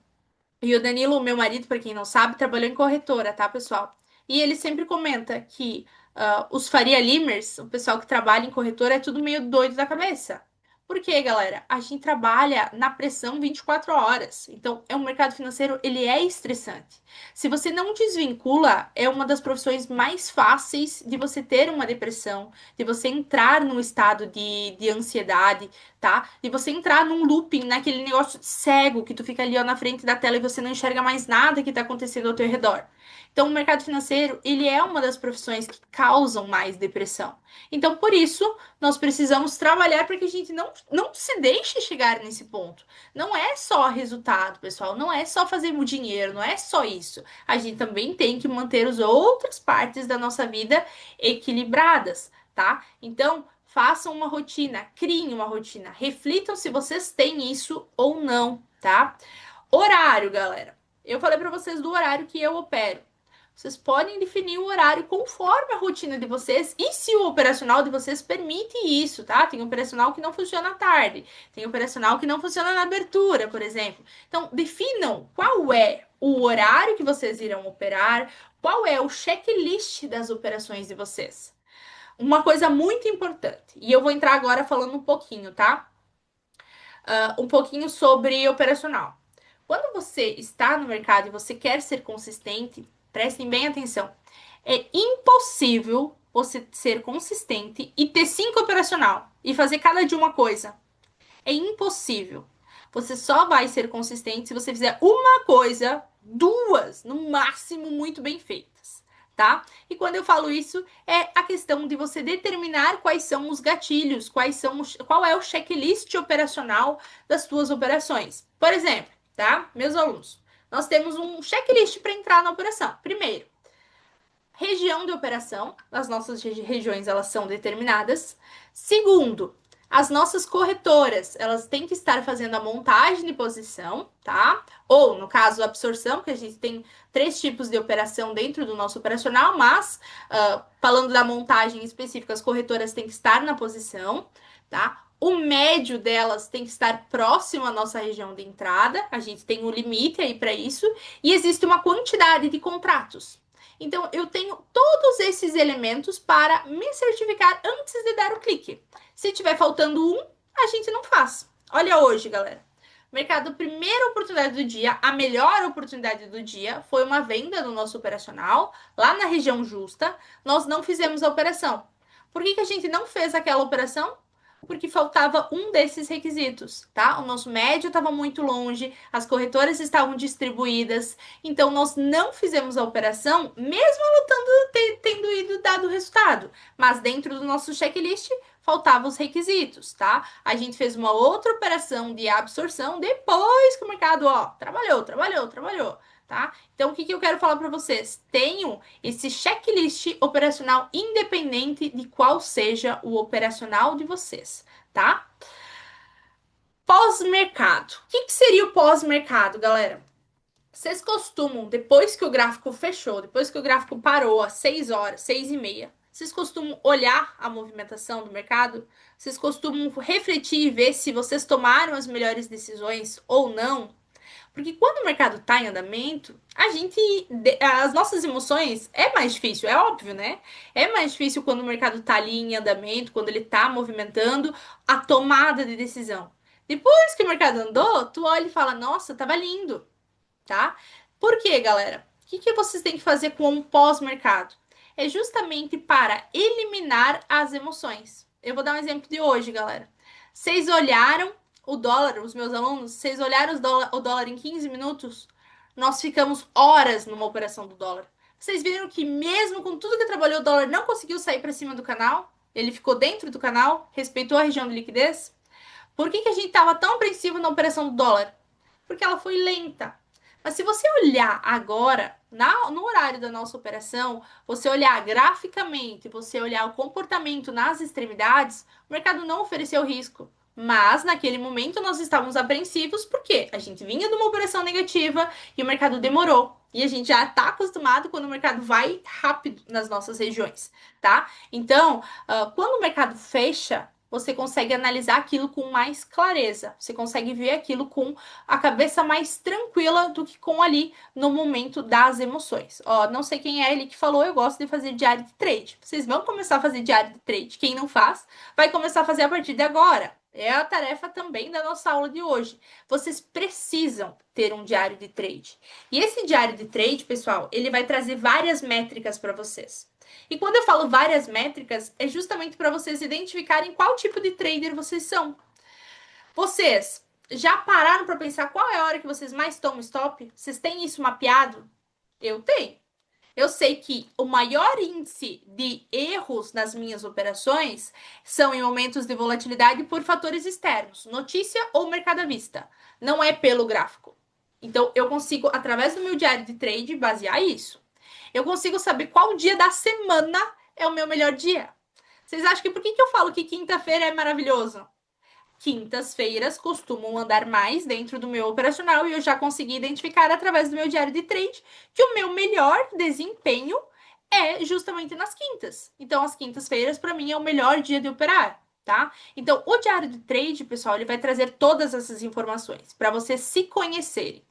e o Danilo, meu marido, para quem não sabe, trabalhou em corretora, tá, pessoal? E ele sempre comenta que os Faria Limers, o pessoal que trabalha em corretora, é tudo meio doido da cabeça. Por quê, galera? A gente trabalha na pressão 24 horas. Então, é um mercado financeiro, ele é estressante. Se você não desvincula, é uma das profissões mais fáceis de você ter uma depressão, de você entrar num estado de ansiedade, tá? De você entrar num looping, naquele negócio cego que tu fica ali ó, na frente da tela e você não enxerga mais nada que tá acontecendo ao teu redor. Então, o mercado financeiro, ele é uma das profissões que causam mais depressão. Então, por isso, nós precisamos trabalhar para que a gente não se deixe chegar nesse ponto. Não é só resultado, pessoal, não é só fazer o dinheiro, não é só isso. A gente também tem que manter as outras partes da nossa vida equilibradas, tá? Então, façam uma rotina, criem uma rotina, reflitam se vocês têm isso ou não, tá? Horário, galera. Eu falei para vocês do horário que eu opero. Vocês podem definir o horário conforme a rotina de vocês e se o operacional de vocês permite isso, tá? Tem operacional que não funciona à tarde, tem operacional que não funciona na abertura, por exemplo. Então, definam qual é o horário que vocês irão operar, qual é o checklist das operações de vocês. Uma coisa muito importante, e eu vou entrar agora falando um pouquinho, tá? Um pouquinho sobre operacional. Quando você está no mercado e você quer ser consistente, prestem bem atenção. É impossível você ser consistente e ter 5 operacional e fazer cada dia uma coisa. É impossível. Você só vai ser consistente se você fizer uma coisa, duas, no máximo, muito bem feitas, tá? E quando eu falo isso, é a questão de você determinar quais são os gatilhos, qual é o checklist operacional das suas operações. Por exemplo, tá? Meus alunos, nós temos um checklist para entrar na operação. Primeiro, região de operação, as nossas regiões elas são determinadas. Segundo, as nossas corretoras, elas têm que estar fazendo a montagem de posição, tá? Ou, no caso, a absorção, que a gente tem 3 tipos de operação dentro do nosso operacional, mas, falando da montagem específica, as corretoras têm que estar na posição, tá? O médio delas tem que estar próximo à nossa região de entrada, a gente tem um limite aí para isso, e existe uma quantidade de contratos. Então, eu tenho todos esses elementos para me certificar antes de dar o clique. Se tiver faltando um, a gente não faz. Olha hoje, galera. Mercado, primeira oportunidade do dia, a melhor oportunidade do dia foi uma venda no nosso operacional, lá na região justa. Nós não fizemos a operação. Por que a gente não fez aquela operação? Porque faltava um desses requisitos, tá? O nosso médio estava muito longe, as corretoras estavam distribuídas, então nós não fizemos a operação, mesmo ela tendo ido dado o resultado. Mas dentro do nosso checklist faltavam os requisitos, tá? A gente fez uma outra operação de absorção depois que o mercado, ó, trabalhou. Tá? Então, o que eu quero falar para vocês? Tenham esse checklist operacional independente de qual seja o operacional de vocês, tá? Pós-mercado. O que seria o pós-mercado, galera? Vocês costumam, depois que o gráfico fechou, depois que o gráfico parou às 6 horas, 6h30, vocês costumam olhar a movimentação do mercado? Vocês costumam refletir e ver se vocês tomaram as melhores decisões ou não? Porque quando o mercado está em andamento, as nossas emoções é mais difícil, é óbvio, né? É mais difícil quando o mercado está ali em andamento, quando ele está movimentando a tomada de decisão. Depois que o mercado andou, tu olha e fala, nossa, tava lindo, tá? Por quê, galera? O que vocês têm que fazer com um pós-mercado? É justamente para eliminar as emoções. Eu vou dar um exemplo de hoje, galera. Vocês olharam o dólar, os meus alunos, vocês olharam o dólar em 15 minutos? Nós ficamos horas numa operação do dólar. Vocês viram que mesmo com tudo que trabalhou, o dólar não conseguiu sair para cima do canal? Ele ficou dentro do canal, respeitou a região de liquidez? Por que a gente estava tão apreensivo na operação do dólar? Porque ela foi lenta. Mas se você olhar agora, no horário da nossa operação, você olhar graficamente, você olhar o comportamento nas extremidades, o mercado não ofereceu risco. Mas naquele momento nós estávamos apreensivos porque a gente vinha de uma operação negativa e o mercado demorou. E a gente já está acostumado quando o mercado vai rápido nas nossas regiões, tá? Então, quando o mercado fecha, você consegue analisar aquilo com mais clareza. Você consegue ver aquilo com a cabeça mais tranquila do que com ali no momento das emoções. Ó, não sei quem é ele que falou, eu gosto de fazer diário de trade. Vocês vão começar a fazer diário de trade. Quem não faz, vai começar a fazer a partir de agora. É a tarefa também da nossa aula de hoje. Vocês precisam ter um diário de trade. E esse diário de trade, pessoal, ele vai trazer várias métricas para vocês. E quando eu falo várias métricas, é justamente para vocês identificarem qual tipo de trader vocês são. Vocês já pararam para pensar qual é a hora que vocês mais tomam stop? Vocês têm isso mapeado? Eu tenho. Eu sei que o maior índice de erros nas minhas operações são em momentos de volatilidade por fatores externos, notícia ou mercado à vista. Não é pelo gráfico. Então, eu consigo, através do meu diário de trade, basear isso. Eu consigo saber qual dia da semana é o meu melhor dia. Vocês acham que por que eu falo que quinta-feira é maravilhoso? Quintas-feiras costumam andar mais dentro do meu operacional e eu já consegui identificar através do meu diário de trade que o meu melhor desempenho é justamente nas quintas. Então, as quintas-feiras, para mim, é o melhor dia de operar, tá? Então, o diário de trade, pessoal, ele vai trazer todas essas informações para vocês se conhecerem.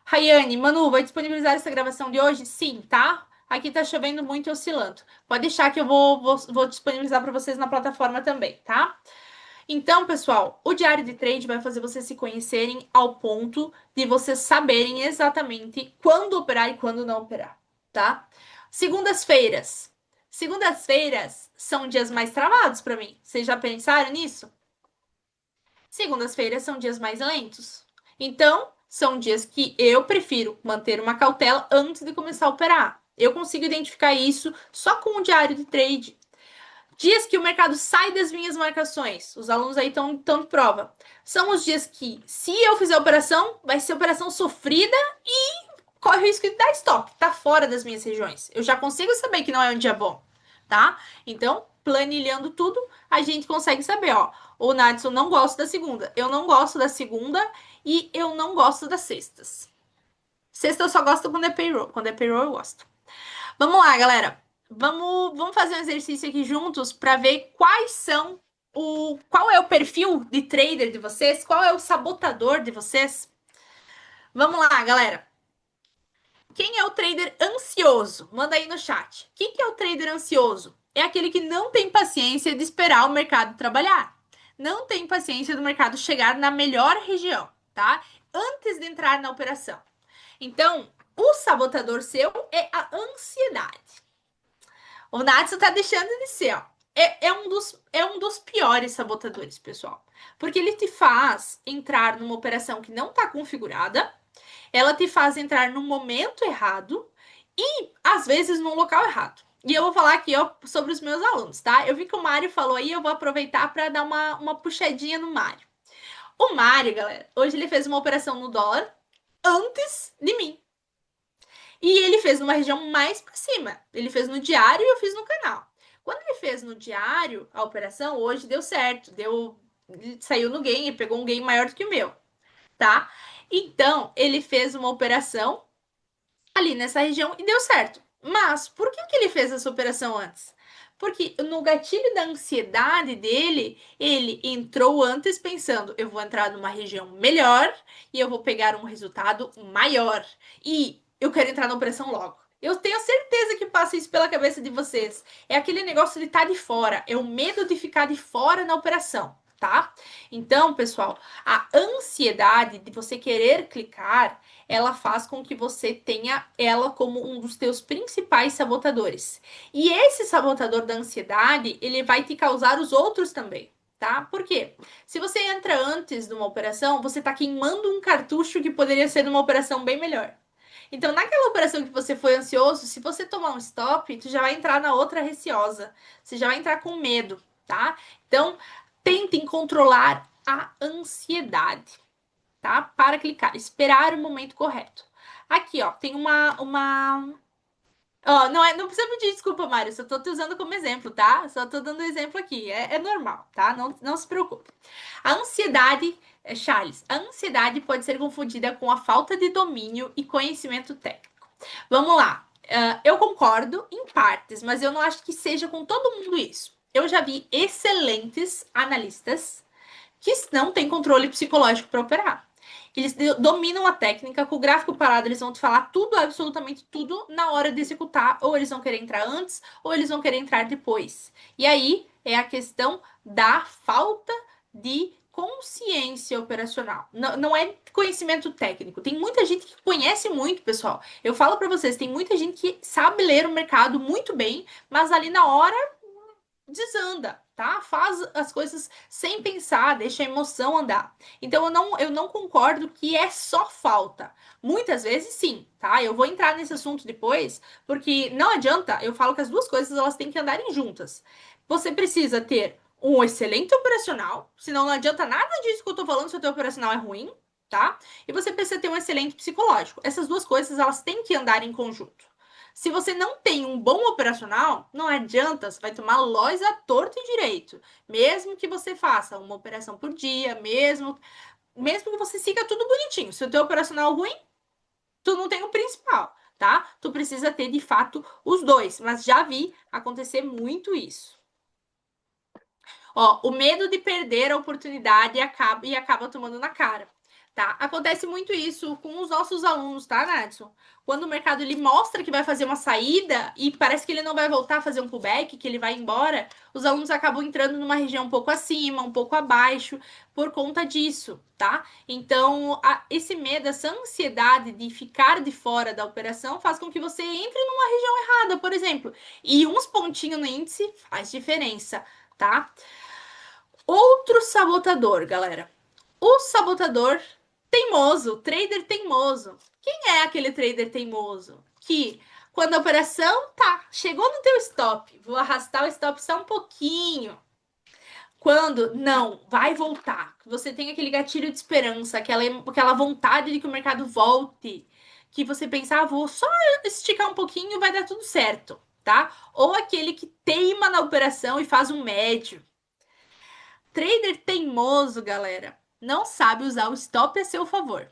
Rayane, Manu, vai disponibilizar essa gravação de hoje? Sim, tá? Aqui tá chovendo muito e oscilando. Pode deixar que eu vou disponibilizar para vocês na plataforma também, tá? Então, pessoal, o diário de trade vai fazer vocês se conhecerem ao ponto de vocês saberem exatamente quando operar e quando não operar, tá? Segundas-feiras. Segundas-feiras são dias mais travados para mim. Vocês já pensaram nisso? Segundas-feiras são dias mais lentos. Então, são dias que eu prefiro manter uma cautela antes de começar a operar. Eu consigo identificar isso só com o diário de trade. Dias que o mercado sai das minhas marcações, os alunos aí estão de prova. São os dias que, se eu fizer a operação, vai ser operação sofrida e corre o risco de dar stop, tá fora das minhas regiões. Eu já consigo saber que não é um dia bom, tá? Então, planilhando tudo, a gente consegue saber, ó. O Nadson não gosta da segunda, eu não gosto da segunda e eu não gosto das sextas. Sexta eu só gosto quando é payroll eu gosto. Vamos lá, galera. Vamos fazer um exercício aqui juntos para ver qual é o perfil de trader de vocês, qual é o sabotador de vocês. Vamos lá, galera. Quem é o trader ansioso? Manda aí no chat. Quem que é o trader ansioso? É aquele que não tem paciência de esperar o mercado trabalhar. Não tem paciência do mercado chegar na melhor região, tá? Antes de entrar na operação. Então, o sabotador seu é a ansiedade. O Natsu tá deixando de ser, ó. É um dos piores sabotadores, pessoal. Porque ele te faz entrar numa operação que não está configurada, ela te faz entrar no momento errado e, às vezes, no local errado. E eu vou falar aqui, ó, sobre os meus alunos, tá? Eu vi que o Mário falou aí, eu vou aproveitar para dar uma puxadinha no Mário. O Mário, galera, hoje ele fez uma operação no dólar antes de mim. E ele fez numa região mais para cima. Ele fez no diário e eu fiz no canal. Quando ele fez no diário a operação, hoje deu certo. Saiu no gain e pegou um gain maior do que o meu, tá? Então, ele fez uma operação ali nessa região e deu certo. Mas por que ele fez essa operação antes? Porque no gatilho da ansiedade dele, ele entrou antes pensando: eu vou entrar numa região melhor e eu vou pegar um resultado maior. E eu quero entrar na operação logo. Eu tenho certeza que passa isso pela cabeça de vocês. É aquele negócio de estar de fora, é o medo de ficar de fora na operação, tá? Então, pessoal, a ansiedade de você querer clicar, ela faz com que você tenha ela como um dos teus principais sabotadores. E esse sabotador da ansiedade, ele vai te causar os outros também, tá? Por quê? Se você entra antes de uma operação, você tá queimando um cartucho que poderia ser uma operação bem melhor. Então, naquela operação que você foi ansioso, se você tomar um stop, tu já vai entrar na outra receosa. Você já vai entrar com medo, tá? Então, tentem controlar a ansiedade, tá? Para clicar, esperar o momento correto. Aqui, ó, tem Ó, não precisa pedir desculpa, Mário, só tô te usando como exemplo, tá? Só tô dando exemplo aqui, é normal, tá? Não se preocupe. A ansiedade, Charles, a ansiedade pode ser confundida com a falta de domínio e conhecimento técnico. Vamos lá, eu concordo em partes, mas eu não acho que seja com todo mundo isso. Eu já vi excelentes analistas que não têm controle psicológico para operar. Eles dominam a técnica, com o gráfico parado, eles vão te falar tudo, absolutamente tudo, na hora de executar. Ou eles vão querer entrar antes, ou eles vão querer entrar depois. E aí é a questão da falta de consciência operacional. Não é conhecimento técnico. Tem muita gente que conhece muito, pessoal. Eu falo para vocês, tem muita gente que sabe ler o mercado muito bem, mas ali na hora desanda, tá? Faz as coisas sem pensar, deixa a emoção andar. Então eu não concordo que é só falta. Muitas vezes sim, tá? Eu vou entrar nesse assunto depois, porque não adianta, eu falo que as duas coisas elas têm que andarem juntas. Você precisa ter um excelente operacional, senão não adianta nada disso que eu tô falando se o teu operacional é ruim, tá? E você precisa ter um excelente psicológico. Essas duas coisas elas têm que andar em conjunto. Se você não tem um bom operacional, não adianta, você vai tomar lois à torto e direito. Mesmo que você faça uma operação por dia, mesmo que você siga tudo bonitinho. Se o teu operacional é ruim, tu não tem o principal, tá? Tu precisa ter de fato os dois, mas já vi acontecer muito isso. Ó, o medo de perder a oportunidade e acaba tomando na cara, tá? Acontece muito isso com os nossos alunos, tá, Nadson? Quando o mercado ele mostra que vai fazer uma saída e parece que ele não vai voltar a fazer um pullback, que ele vai embora, os alunos acabam entrando numa região um pouco acima, um pouco abaixo, por conta disso, tá? Então, esse medo, essa ansiedade de ficar de fora da operação faz com que você entre numa região errada, por exemplo. E uns pontinhos no índice faz diferença, tá? Outro sabotador, galera. O sabotador teimoso, trader teimoso. Quem é aquele trader teimoso? Que quando a operação tá, chegou no teu stop, vou arrastar o stop só um pouquinho. Quando não, vai voltar. Você tem aquele gatilho de esperança, aquela vontade de que o mercado volte. Que você pensa, vou só esticar um pouquinho, vai dar tudo certo, tá? Ou aquele que teima na operação e faz um médio. Trader teimoso, galera, não sabe usar o stop a seu favor.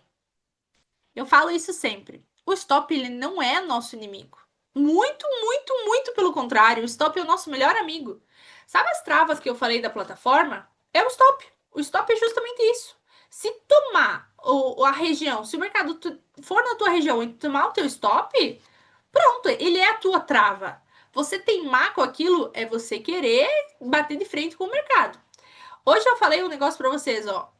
Eu falo isso sempre. O stop ele não é nosso inimigo. Muito, muito, muito pelo contrário. O stop é o nosso melhor amigo. Sabe as travas que eu falei da plataforma? É o stop. O stop é justamente isso. Se tomar a região, se o mercado for na tua região e tomar o teu stop, pronto, ele é a tua trava. Você teimar com aquilo é você querer bater de frente com o mercado. Hoje eu falei um negócio pra vocês, ó.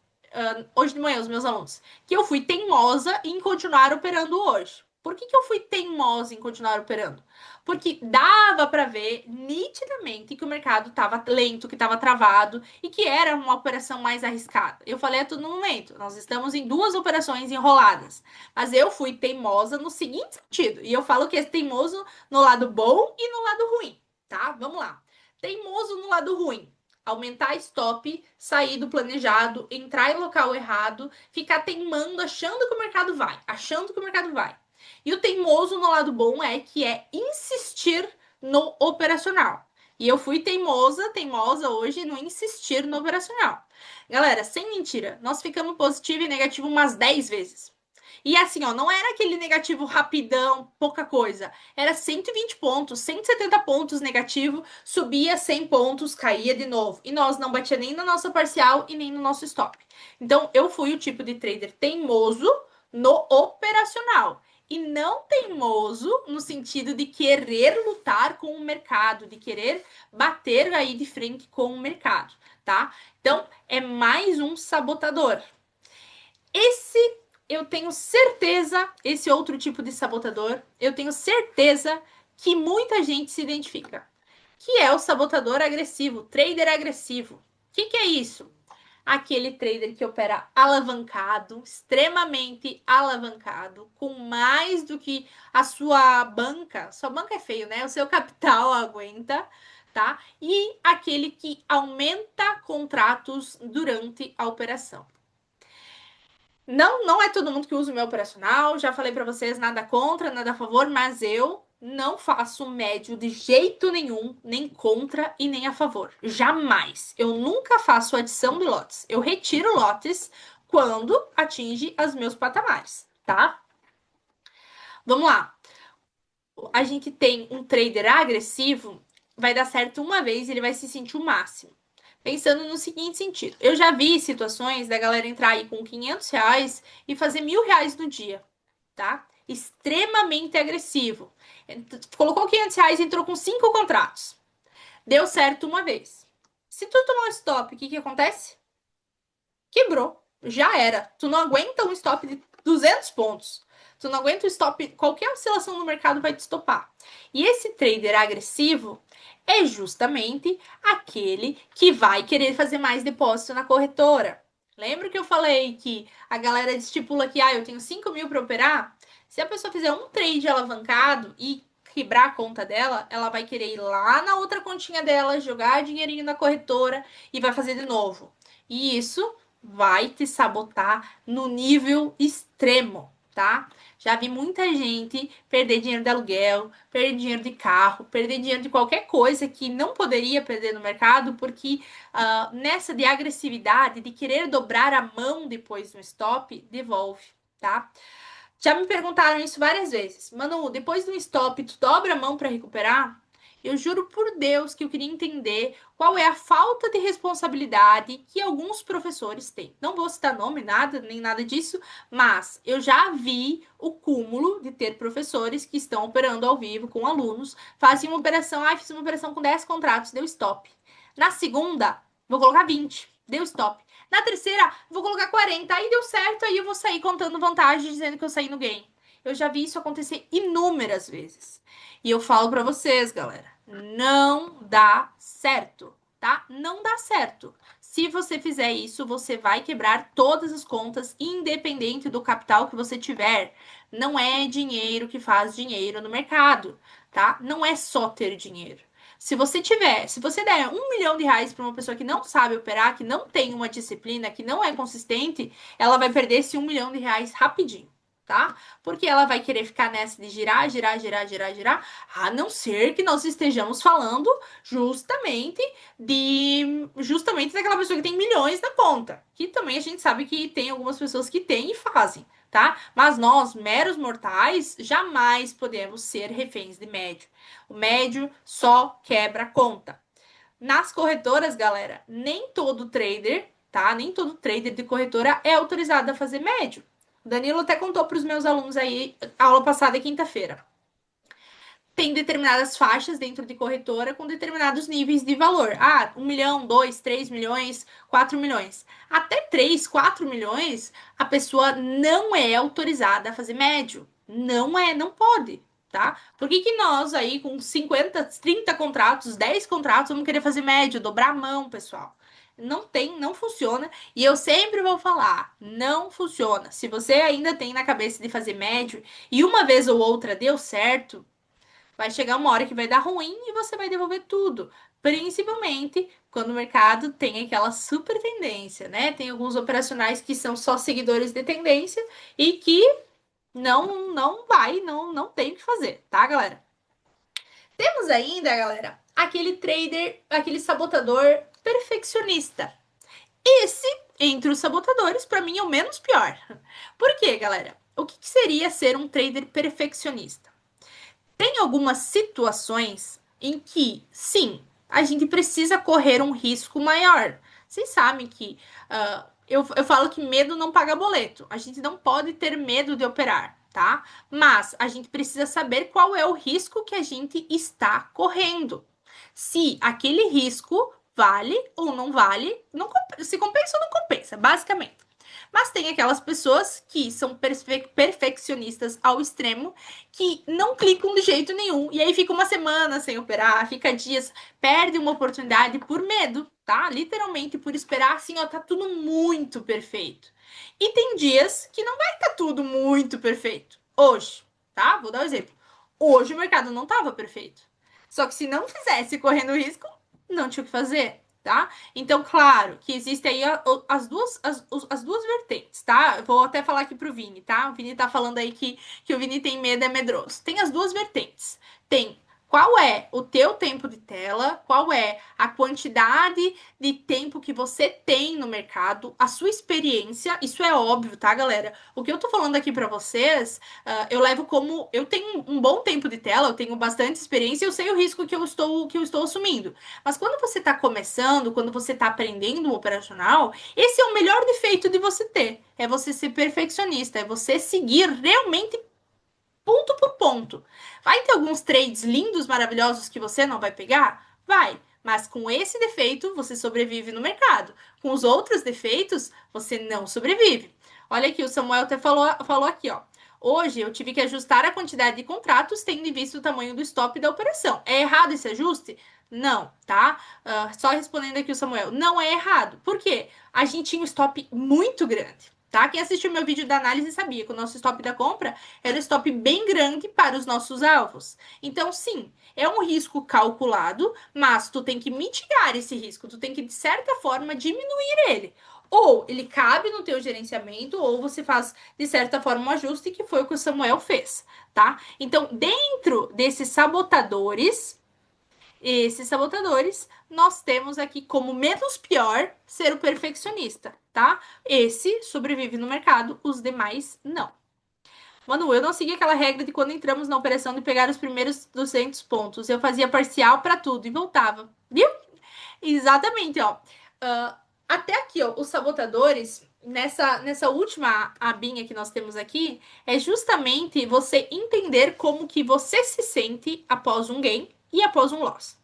Hoje de manhã, os meus alunos, que eu fui teimosa em continuar operando hoje. Por que eu fui teimosa em continuar operando? Porque dava para ver nitidamente que o mercado estava lento, que estava travado e que era uma operação mais arriscada. Eu falei a todo momento, nós estamos em duas operações enroladas. Mas eu fui teimosa no seguinte sentido, e eu falo que é teimoso no lado bom e no lado ruim, tá? Vamos lá. Teimoso no lado ruim, aumentar stop, sair do planejado, entrar em local errado, ficar teimando, achando que o mercado vai, achando que o mercado vai. E o teimoso no lado bom é insistir no operacional. E eu fui teimosa hoje no insistir no operacional. Galera, sem mentira, nós ficamos positivo e negativo umas 10 vezes. E assim, ó, não era aquele negativo rapidão, pouca coisa. Era 120 pontos, 170 pontos negativo, subia 100 pontos, caía de novo. E nós não batia nem na nossa parcial e nem no nosso stop. Então, eu fui o tipo de trader teimoso no operacional. E não teimoso no sentido de querer lutar com o mercado, de querer bater aí de frente com o mercado, tá? Então, é mais um sabotador. Esse eu tenho certeza, esse outro tipo de sabotador, eu tenho certeza que muita gente se identifica, que é o sabotador agressivo, trader agressivo. O que é isso? Aquele trader que opera alavancado, extremamente alavancado, com mais do que a sua banca é feio, né? O seu capital aguenta, tá? E aquele que aumenta contratos durante a operação. Não, não é todo mundo que usa o meu operacional. Já falei para vocês, nada contra, nada a favor, mas eu não faço médio de jeito nenhum, nem contra e nem a favor. Jamais. Eu nunca faço adição de lotes. Eu retiro lotes quando atinge os meus patamares, tá? Vamos lá. A gente tem um trader agressivo, vai dar certo uma vez, ele vai se sentir o máximo. Pensando no seguinte sentido, eu já vi situações da galera entrar aí com R$ 500 e fazer R$ 1.000 no dia, tá? Extremamente agressivo. Colocou R$ 500 e entrou com 5 contratos. Deu certo uma vez. Se tu tomar um stop, o que acontece? Quebrou. Já era. Tu não aguenta um stop de 200 pontos. Tu não aguenta o stop, qualquer oscilação no mercado vai te estopar. E esse trader agressivo é justamente aquele que vai querer fazer mais depósito na corretora. Lembra que eu falei que a galera estipula que eu tenho 5 mil para operar? Se a pessoa fizer um trade alavancado e quebrar a conta dela, ela vai querer ir lá na outra continha dela, jogar dinheirinho na corretora e vai fazer de novo. E isso vai te sabotar no nível extremo, tá? Já vi muita gente perder dinheiro de aluguel, perder dinheiro de carro, perder dinheiro de qualquer coisa que não poderia perder no mercado, porque nessa de agressividade, de querer dobrar a mão depois no stop, devolve, tá? Já me perguntaram isso várias vezes. Manu, depois do stop, tu dobra a mão para recuperar? Eu juro por Deus que eu queria entender qual é a falta de responsabilidade que alguns professores têm. Não vou citar nome, nada, nem nada disso, mas eu já vi o cúmulo de ter professores que estão operando ao vivo com alunos, fazem uma operação, fiz uma operação com 10 contratos, deu stop. Na segunda, vou colocar 20, deu stop. Na terceira, vou colocar 40. Aí deu certo, aí eu vou sair contando vantagem, dizendo que eu saí no game. Eu já vi isso acontecer inúmeras vezes. E eu falo pra vocês, galera, não dá certo, tá? Não dá certo. Se você fizer isso, você vai quebrar todas as contas, independente do capital que você tiver. Não é dinheiro que faz dinheiro no mercado, tá? Não é só ter dinheiro. Se você der R$ 1 milhão para uma pessoa que não sabe operar, que não tem uma disciplina, que não é consistente, ela vai perder esse R$ 1 milhão rapidinho, tá? Porque ela vai querer ficar nessa de girar, girar, girar, girar, girar, a não ser que nós estejamos falando justamente daquela pessoa que tem milhões na conta, que também a gente sabe que tem algumas pessoas que têm e fazem, tá? Mas nós, meros mortais, jamais podemos ser reféns de médio. O médio só quebra conta. Nas corretoras, galera, nem todo trader, tá? Nem todo trader de corretora é autorizado a fazer médio. O Danilo até contou para os meus alunos aí, aula passada, quinta-feira. Tem determinadas faixas dentro de corretora com determinados níveis de valor. 1 milhão, 2, 3 milhões, 4 milhões. Até 3, 4 milhões, a pessoa não é autorizada a fazer médio. Não é, não pode, tá? Por que que nós aí com 50, 30 contratos, 10 contratos, vamos querer fazer médio, dobrar a mão, pessoal? Não tem, não funciona. E eu sempre vou falar, não funciona. Se você ainda tem na cabeça de fazer médio e uma vez ou outra deu certo, vai chegar uma hora que vai dar ruim e você vai devolver tudo. Principalmente quando o mercado tem aquela super tendência, né? Tem alguns operacionais que são só seguidores de tendência e que não tem o que fazer, tá, galera? Temos ainda, galera, aquele trader, aquele sabotador perfeccionista. Esse, entre os sabotadores, para mim é o menos pior. Por quê, galera? O que seria ser um trader perfeccionista? Tem algumas situações em que, sim, a gente precisa correr um risco maior. Vocês sabem que eu falo que medo não paga boleto. A gente não pode ter medo de operar, tá? Mas a gente precisa saber qual é o risco que a gente está correndo. Se aquele risco vale ou não vale, se compensa ou não compensa, basicamente. Mas tem aquelas pessoas que são perfeccionistas ao extremo, que não clicam de jeito nenhum, e aí fica uma semana sem operar, fica dias, perde uma oportunidade por medo, tá? Literalmente por esperar assim, ó, tá tudo muito perfeito. E tem dias que não vai estar tudo muito perfeito. Hoje, tá? Vou dar um exemplo. Hoje o mercado não estava perfeito. Só que se não fizesse correndo risco, não tinha o que fazer, tá? Então, claro que existem aí as duas vertentes, tá? Eu vou até falar aqui pro Vini, tá? O Vini tá falando aí que o Vini tem medo, é medroso. Tem as duas vertentes. Tem qual é o teu tempo de tela, qual é a quantidade de tempo que você tem no mercado, a sua experiência, isso é óbvio, tá, galera? O que eu tô falando aqui para vocês, eu levo como eu tenho um bom tempo de tela, eu tenho bastante experiência, eu sei o risco que eu estou assumindo. Mas quando você está começando, quando você está aprendendo um operacional, esse é o melhor defeito de você ter. É você ser perfeccionista, é você seguir realmente ponto por ponto. Vai ter alguns trades lindos, maravilhosos que você não vai pegar? Vai. Mas com esse defeito, você sobrevive no mercado. Com os outros defeitos, você não sobrevive. Olha aqui, o Samuel até falou aqui, ó. Hoje eu tive que ajustar a quantidade de contratos tendo em vista o tamanho do stop da operação. É errado esse ajuste? Não, tá? Só respondendo aqui o Samuel, não é errado. Por quê? A gente tinha um stop muito grande, tá? Quem assistiu meu vídeo da análise sabia que o nosso stop da compra era um stop bem grande para os nossos alvos. Então, sim, é um risco calculado, mas tu tem que mitigar esse risco, tu tem que, de certa forma, diminuir ele. Ou ele cabe no teu gerenciamento, ou você faz, de certa forma, um ajuste, que foi o que o Samuel fez, tá? Então, dentro desses sabotadores, nós temos aqui como menos pior ser o perfeccionista, tá? Esse sobrevive no mercado, os demais não. Mano, eu não segui aquela regra de quando entramos na operação de pegar os primeiros 200 pontos. Eu fazia parcial para tudo e voltava. Viu? Exatamente, ó. Até aqui, ó, os sabotadores, nessa última abinha que nós temos aqui, é justamente você entender como que você se sente após um gain e após um loss.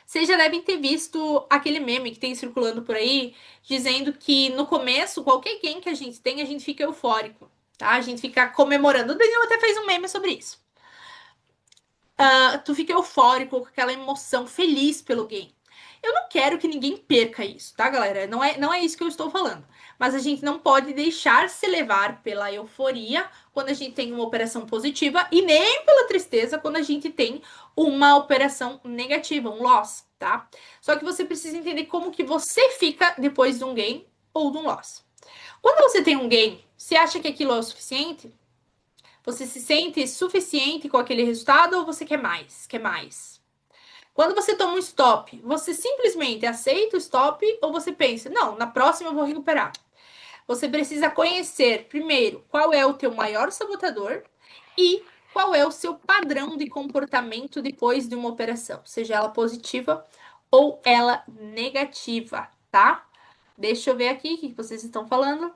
Vocês já devem ter visto aquele meme que tem circulando por aí, dizendo que no começo, qualquer game que a gente tem, a gente fica eufórico, tá? A gente fica comemorando. O Daniel até fez um meme sobre isso. Tu fica eufórico, com aquela emoção, feliz pelo game. Eu não quero que ninguém perca isso, tá, galera? Não é isso que eu estou falando. Mas a gente não pode deixar se levar pela euforia quando a gente tem uma operação positiva e nem pela tristeza quando a gente tem uma operação negativa, um loss, tá? Só que você precisa entender como que você fica depois de um gain ou de um loss. Quando você tem um gain, você acha que aquilo é o suficiente? Você se sente suficiente com aquele resultado ou você quer mais? Quer mais? Quando você toma um stop, você simplesmente aceita o stop ou você pensa, não, na próxima eu vou recuperar? Você precisa conhecer, primeiro, qual é o teu maior sabotador e qual é o seu padrão de comportamento depois de uma operação, seja ela positiva ou ela negativa, tá? Deixa eu ver aqui o que vocês estão falando.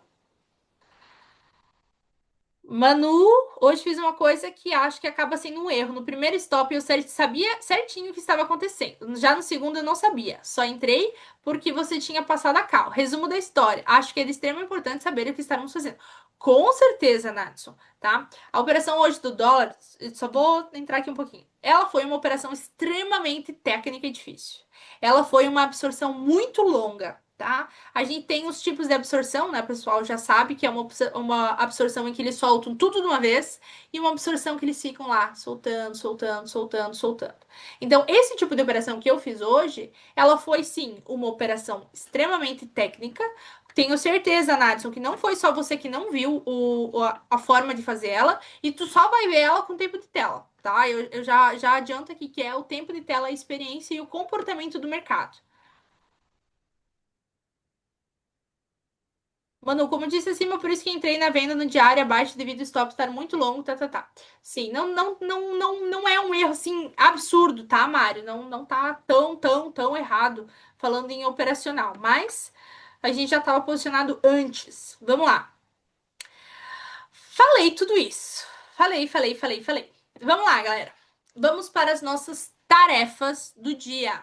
Manu, hoje fiz uma coisa que acho que acaba sendo um erro. No primeiro stop eu sabia certinho o que estava acontecendo. Já no segundo eu não sabia. Só entrei porque você tinha passado a cal. Resumo da história. Acho que é de extrema importância saber o que estávamos fazendo. Com certeza, Natson, tá? A operação hoje do dólar, só vou entrar aqui um pouquinho. Ela foi uma operação extremamente técnica e difícil. Ela foi uma absorção muito longa, tá? A gente tem os tipos de absorção, né? O pessoal já sabe que é uma absorção em que eles soltam tudo de uma vez e uma absorção que eles ficam lá soltando, soltando, soltando, soltando. Então, esse tipo de operação que eu fiz hoje, ela foi sim uma operação extremamente técnica. Tenho certeza, Nadson, que não foi só você que não viu a forma de fazer ela, e tu só vai ver ela com tempo de tela, tá? Eu já adianto aqui que é o tempo de tela, a experiência e o comportamento do mercado. Mano, como disse acima, por isso que entrei na venda no diário abaixo devido ao stop estar muito longo, tá, tá, tá. Sim, não é um erro assim absurdo, tá, Mário? Não tá tão errado falando em operacional, mas a gente já estava posicionado antes. Vamos lá. Falei tudo isso. Falei. Vamos lá, galera. Vamos para as nossas tarefas do dia.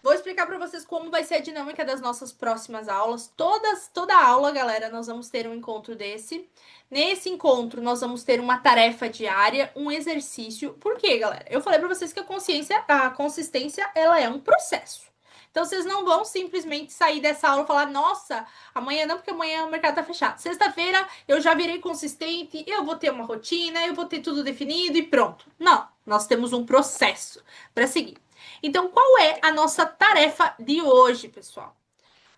Vou explicar para vocês como vai ser a dinâmica das nossas próximas aulas. Toda aula, galera, nós vamos ter um encontro desse. Nesse encontro, nós vamos ter uma tarefa diária, um exercício. Por quê, galera? Eu falei para vocês que a consistência, ela é um processo. Então, vocês não vão simplesmente sair dessa aula e falar, nossa, amanhã não, porque amanhã o mercado tá fechado. Sexta-feira eu já virei consistente, eu vou ter uma rotina, eu vou ter tudo definido e pronto. Não, nós temos um processo para seguir. Então, qual é a nossa tarefa de hoje, pessoal?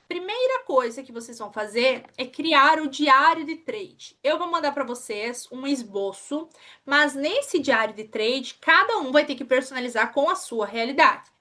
Primeira coisa que vocês vão fazer é criar o diário de trade. Eu vou mandar para vocês um esboço, mas nesse diário de trade, cada um vai ter que personalizar com a sua realidade.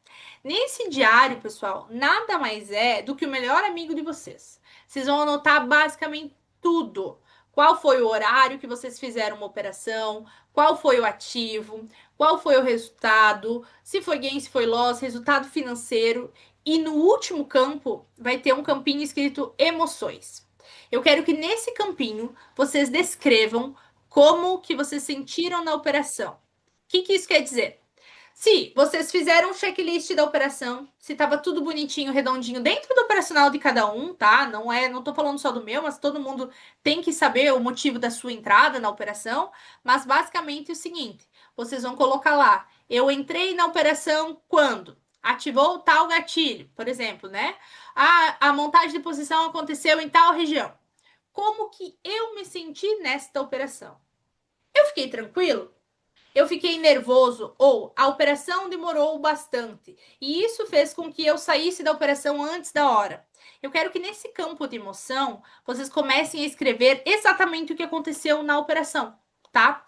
Nesse diário, pessoal, nada mais é do que o melhor amigo de vocês. Vocês vão anotar basicamente tudo. Qual foi o horário que vocês fizeram uma operação? Qual foi o ativo? Qual foi o resultado? Se foi gain, se foi loss, resultado financeiro. E no último campo vai ter um campinho escrito emoções. Eu quero que nesse campinho vocês descrevam como que vocês sentiram na operação. O que isso quer dizer? Se vocês fizeram um checklist da operação, se estava tudo bonitinho, redondinho dentro do operacional de cada um, tá? Não tô falando só do meu, mas todo mundo tem que saber o motivo da sua entrada na operação. Mas basicamente é o seguinte: vocês vão colocar lá, eu entrei na operação quando? Ativou tal gatilho, por exemplo, né? A montagem de posição aconteceu em tal região. Como que eu me senti nesta operação? Eu fiquei tranquilo? Eu fiquei nervoso ou a operação demorou bastante e isso fez com que eu saísse da operação antes da hora. Eu quero que nesse campo de emoção vocês comecem a escrever exatamente o que aconteceu na operação, tá?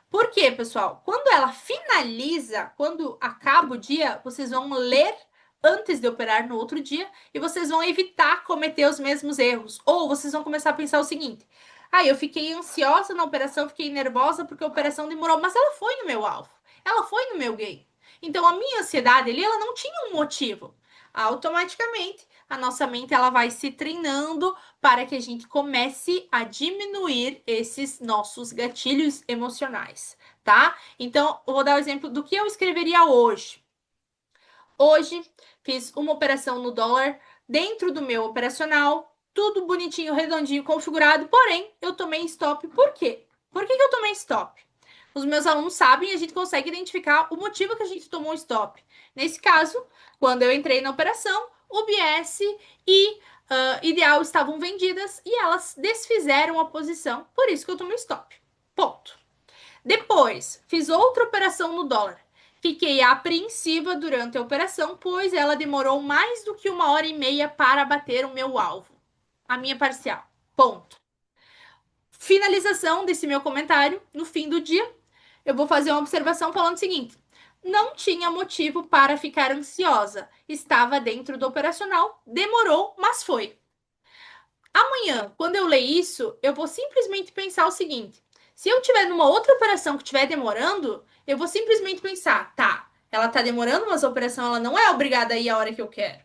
Por quê, pessoal? Quando ela finaliza, quando acaba o dia, vocês vão ler antes de operar no outro dia e vocês vão evitar cometer os mesmos erros. Ou vocês vão começar a pensar o seguinte: ah, eu fiquei ansiosa na operação, fiquei nervosa porque a operação demorou, mas ela foi no meu alvo, ela foi no meu game. Então a minha ansiedade ali, ela não tinha um motivo. Automaticamente, a nossa mente ela vai se treinando para que a gente comece a diminuir esses nossos gatilhos emocionais, tá? Então, eu vou dar o exemplo do que eu escreveria hoje. Hoje, fiz uma operação no dólar dentro do meu operacional, tudo bonitinho, redondinho, configurado, porém, eu tomei stop. Por quê? Por que eu tomei stop? Os meus alunos sabem e a gente consegue identificar o motivo que a gente tomou stop. Nesse caso, quando eu entrei na operação, o BS e Ideal estavam vendidas e elas desfizeram a posição, por isso que eu tomei stop. Ponto. Depois, fiz outra operação no dólar. Fiquei apreensiva durante a operação, pois ela demorou mais do que 1 hora e meia para bater o meu alvo, a minha parcial. Ponto. Finalização desse meu comentário, no fim do dia, eu vou fazer uma observação falando o seguinte: não tinha motivo para ficar ansiosa. Estava dentro do operacional, demorou, mas foi. Amanhã, quando eu ler isso, eu vou simplesmente pensar o seguinte: se eu tiver numa outra operação que estiver demorando, eu vou simplesmente pensar, tá, ela tá demorando, mas a operação ela não é obrigada a ir a hora que eu quero.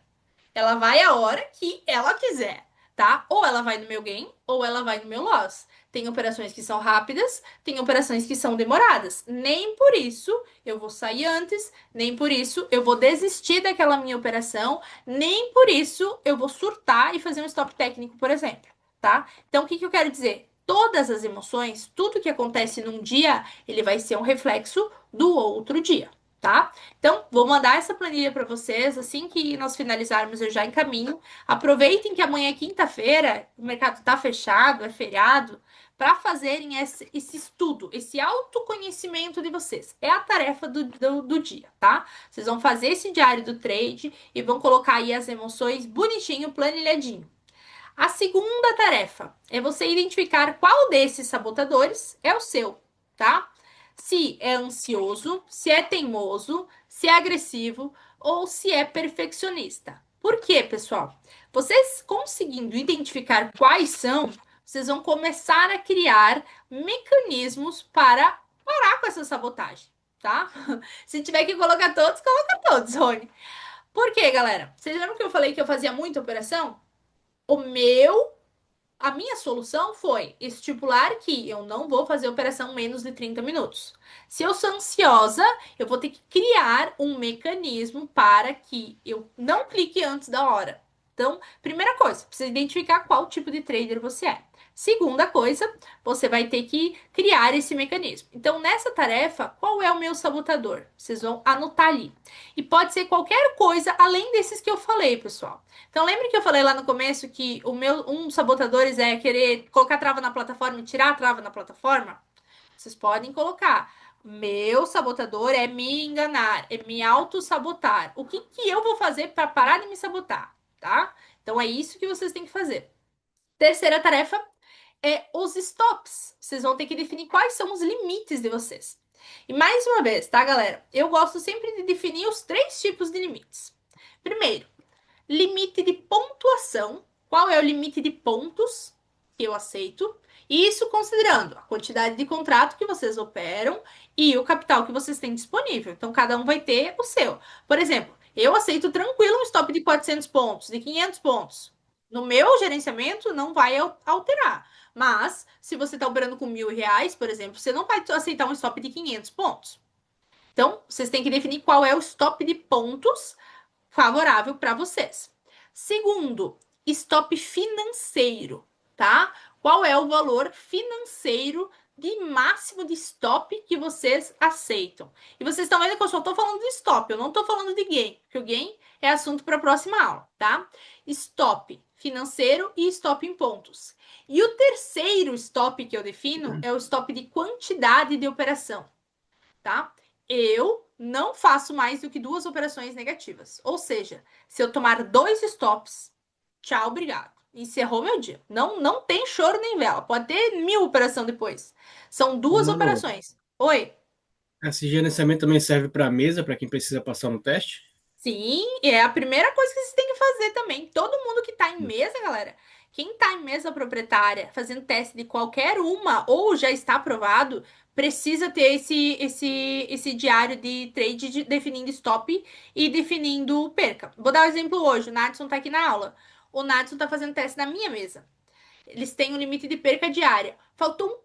Ela vai a hora que ela quiser, tá? Ou ela vai no meu gain, ou ela vai no meu loss. Tem operações que são rápidas, tem operações que são demoradas. Nem por isso eu vou sair antes, nem por isso eu vou desistir daquela minha operação, nem por isso eu vou surtar e fazer um stop técnico, por exemplo, tá? Então, o que que eu quero dizer? Todas as emoções, tudo que acontece num dia, ele vai ser um reflexo do outro dia, tá? Então, vou mandar essa planilha para vocês. Assim que nós finalizarmos, eu já encaminho. Aproveitem que amanhã é quinta-feira, o mercado está fechado, é feriado, para fazerem esse estudo, esse autoconhecimento de vocês. É a tarefa do dia, tá? Vocês vão fazer esse diário do trade e vão colocar aí as emoções bonitinho, planilhadinho. A segunda tarefa é você identificar qual desses sabotadores é o seu, tá? Se é ansioso, se é teimoso, se é agressivo ou se é perfeccionista. Por quê, pessoal? Vocês conseguindo identificar quais são, vocês vão começar a criar mecanismos para parar com essa sabotagem, tá? Se tiver que colocar todos, coloca todos, Rony. Por quê, galera? Vocês lembram que eu falei que eu fazia muita operação? O meu A minha solução foi estipular que eu não vou fazer operação menos de 30 minutos. Se eu sou ansiosa, eu vou ter que criar um mecanismo para que eu não clique antes da hora. Então, primeira coisa, precisa identificar qual tipo de trader você é. Segunda coisa, você vai ter que criar esse mecanismo. Então, nessa tarefa, qual é o meu sabotador? Vocês vão anotar ali. E pode ser qualquer coisa além desses que eu falei, pessoal. Então, lembra que eu falei lá no começo que um dos sabotadores é querer colocar trava na plataforma e tirar a trava na plataforma? Vocês podem colocar. Meu sabotador é me enganar, é me auto-sabotar. O que que eu vou fazer para parar de me sabotar, tá? Então, é isso que vocês têm que fazer. Terceira tarefa é os stops. Vocês vão ter que definir quais são os limites de vocês. E mais uma vez, tá, galera? Eu gosto sempre de definir os três tipos de limites. Primeiro, limite de pontuação. Qual é o limite de pontos que eu aceito? Isso considerando a quantidade de contrato que vocês operam e o capital que vocês têm disponível. Então, cada um vai ter o seu. Por exemplo, eu aceito tranquilo um stop de 400 pontos, de 500 pontos. No meu gerenciamento, não vai alterar. Mas, se você está operando com R$ 1.000, por exemplo, você não vai aceitar um stop de 500 pontos. Então, vocês têm que definir qual é o stop de pontos favorável para vocês. Segundo, stop financeiro, tá? Qual é o valor financeiro de máximo de stop que vocês aceitam? E vocês estão vendo que eu só estou falando de stop, eu não estou falando de gain, porque o gain é assunto para a próxima aula, tá? Stop financeiro e stop em pontos. E o terceiro stop que eu defino é o stop de quantidade de operação, tá? Eu não faço mais do que 2 operações negativas. Ou seja, se eu tomar 2 stops, tchau, obrigado. Encerrou meu dia. Não, não tem choro nem vela. Pode ter 1000 operação depois. São Ô, duas Manu, operações. Oi. esse gerenciamento também serve para mesa, para quem precisa passar no teste? Sim, é a primeira coisa que você tem que fazer também. Todo mundo que tá em mesa, galera, quem tá em mesa proprietária, fazendo teste de qualquer uma ou já está aprovado, precisa ter esse diário de trade definindo stop e definindo perca. Vou dar um exemplo hoje. O Nadson tá aqui na aula. O Nadson tá fazendo teste na minha mesa. Eles têm um limite de perca diária. Faltou um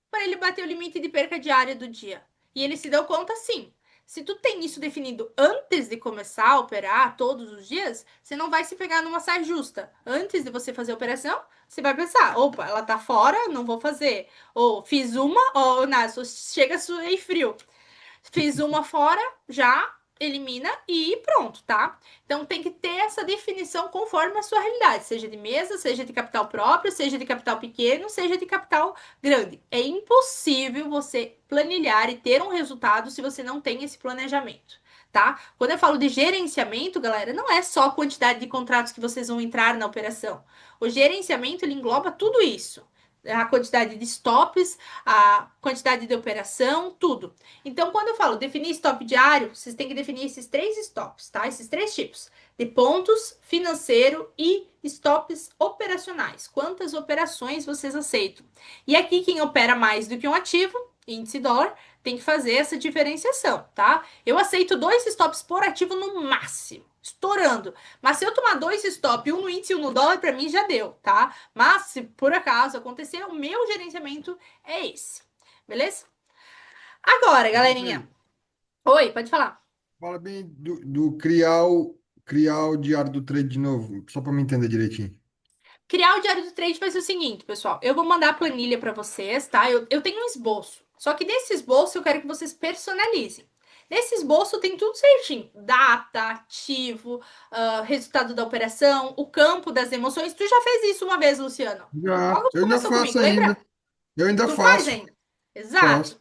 para ele bater o limite de perca diária do dia. E ele se deu conta assim. Se tu tem isso definido antes de começar a operar todos os dias, você não vai se pegar numa saia justa. Antes de você fazer a operação, você vai pensar: opa, ela tá fora, não vou fazer. Ou fiz uma, ou nada, chega suei frio. Fiz uma fora, já elimina e pronto, tá? Então tem que ter essa definição conforme a sua realidade, seja de mesa, seja de capital próprio, seja de capital pequeno, seja de capital grande. É impossível você planilhar e ter um resultado se você não tem esse planejamento, tá? Quando eu falo de gerenciamento, galera, não é só a quantidade de contratos que vocês vão entrar na operação. O gerenciamento ele engloba tudo isso. A quantidade de stops, a quantidade de operação, tudo. Então, quando eu falo definir stop diário, vocês têm que definir esses 3 stops, tá? Esses 3 tipos de pontos, financeiro e stops operacionais. Quantas operações vocês aceitam? E aqui, quem opera mais do que um ativo, índice dólar, tem que fazer essa diferenciação, tá? Eu aceito 2 stops por ativo no máximo, estourando. Mas se eu tomar 2 stops, um no índice e um no dólar, para mim já deu, tá? Mas se por acaso acontecer, o meu gerenciamento é esse, beleza? Agora, galerinha. Aí, Oi, pode falar. fala bem do criar o diário do trade de novo, só para me entender direitinho. Criar o diário do trade vai ser o seguinte, pessoal. Eu vou mandar a planilha para vocês, tá? Eu tenho um esboço. Só que nesse esboço eu quero que vocês personalizem. Nesse esboço tem tudo certinho: data, ativo, resultado da operação, o campo das emoções. Tu já fez isso uma vez, Luciano? Já, Logo tu eu ainda começou faço comigo, ainda. lembra? Eu ainda Tu faz faço. ainda. Exato. Faço.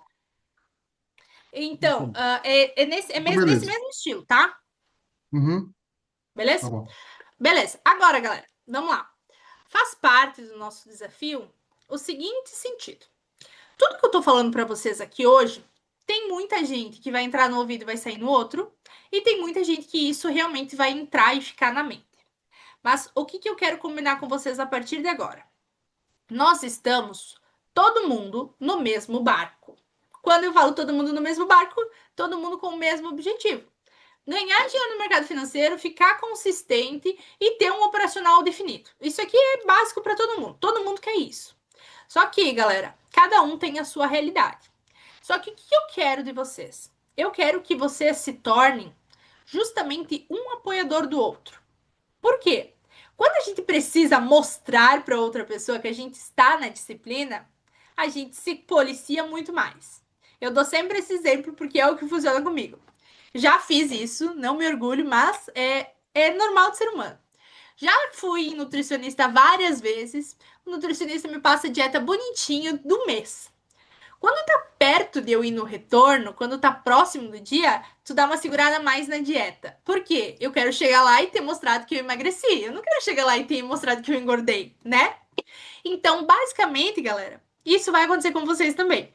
Então, Então, nesse beleza. mesmo estilo, tá? Uhum, tá Beleza? bom. Beleza. Agora, galera, vamos lá. Faz parte do nosso desafio o seguinte sentido. Tudo que eu tô falando para vocês aqui hoje, tem muita gente que vai entrar no ouvido e vai sair no outro, e tem muita gente que isso realmente vai entrar e ficar na mente. Mas o que eu quero combinar com vocês a partir de agora? Nós estamos todo mundo no mesmo barco. Quando eu falo todo mundo no mesmo barco, todo mundo com o mesmo objetivo: ganhar dinheiro no mercado financeiro, ficar consistente e ter um operacional definido. Isso aqui é básico para todo mundo. Todo mundo quer isso. Só que, galera, cada um tem a sua realidade. Só que o que eu quero de vocês? Eu quero que vocês se tornem justamente um apoiador do outro. Por quê? Quando a gente precisa mostrar para outra pessoa que a gente está na disciplina, a gente se policia muito mais. Eu dou sempre esse exemplo porque é o que funciona comigo. Já fiz isso, não me orgulho, mas é normal de ser humano. Já fui nutricionista várias vezes. O nutricionista me passa dieta bonitinho do mês. Quando tá perto de eu ir no retorno, quando tá próximo do dia, tu dá uma segurada mais na dieta. Por quê? Eu quero chegar lá e ter mostrado que eu emagreci. Eu não quero chegar lá e ter mostrado que eu engordei, né? Então, basicamente, galera, isso vai acontecer com vocês também.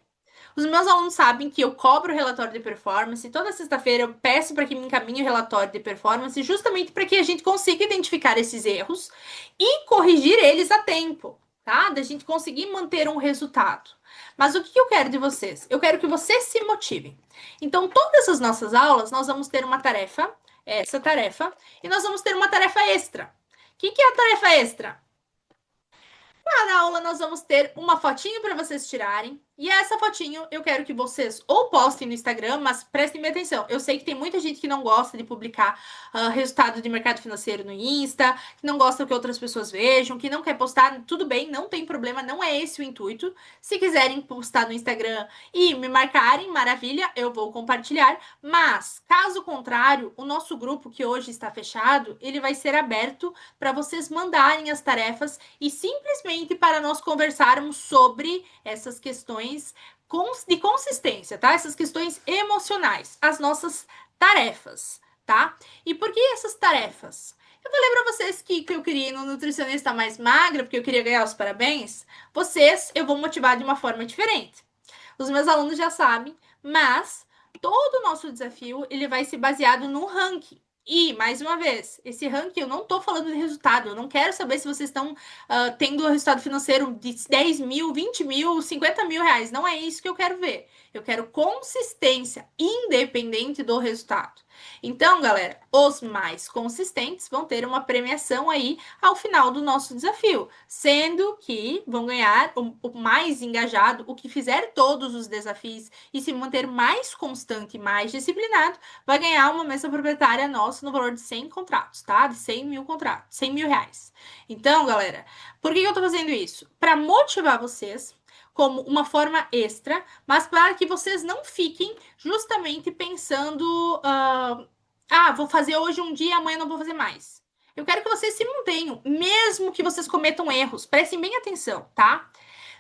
Os meus alunos sabem que eu cobro o relatório de performance. Toda sexta-feira eu peço para que me encaminhe o relatório de performance, justamente para que a gente consiga identificar esses erros e corrigir eles a tempo, tá? Da gente conseguir manter um resultado. Mas o que eu quero de vocês? Eu quero que vocês se motivem. Então, todas as nossas aulas, nós vamos ter uma tarefa, essa tarefa, e nós vamos ter uma tarefa extra. O que é a tarefa extra? Cada aula nós vamos ter uma fotinho para vocês tirarem E essa fotinho eu quero que vocês ou postem no Instagram, mas prestem bem atenção. Eu sei que tem muita gente que não gosta de publicar resultado de mercado financeiro no Insta, que não gosta que outras pessoas vejam, que não quer postar. Tudo bem, não tem problema, não é esse o intuito. Se quiserem postar no Instagram e me marcarem, maravilha, eu vou compartilhar. Mas, caso contrário, o nosso grupo que hoje está fechado, ele vai ser aberto para vocês mandarem as tarefas e simplesmente para nós conversarmos sobre essas questões de consistência, tá? Essas questões emocionais, as nossas tarefas, tá? E por que essas tarefas? Eu falei para vocês que eu queria ir no nutricionista mais magra, porque eu queria ganhar os parabéns. Vocês eu vou motivar de uma forma diferente. Os meus alunos já sabem, mas todo o nosso desafio ele vai ser baseado no ranking. E, mais uma vez, esse ranking eu não estou falando de resultado. Eu não quero saber se vocês estão tendo um resultado financeiro de 10 mil, 20 mil, 50 mil reais. Não é isso que eu quero ver. Eu quero consistência, independente do resultado. Então, galera, os mais consistentes vão ter uma premiação aí ao final do nosso desafio, sendo que vão ganhar o mais engajado, o que fizer todos os desafios e se manter mais constante e mais disciplinado, vai ganhar uma mesa proprietária nossa no valor de 100 contratos, tá? De 100 mil contratos, 100 mil reais. Então, galera, por que eu tô fazendo isso? Para motivar vocês como uma forma extra, mas para que vocês não fiquem justamente pensando, vou fazer hoje um dia, amanhã não vou fazer mais. Eu quero que vocês se mantenham, mesmo que vocês cometam erros. Prestem bem atenção, tá?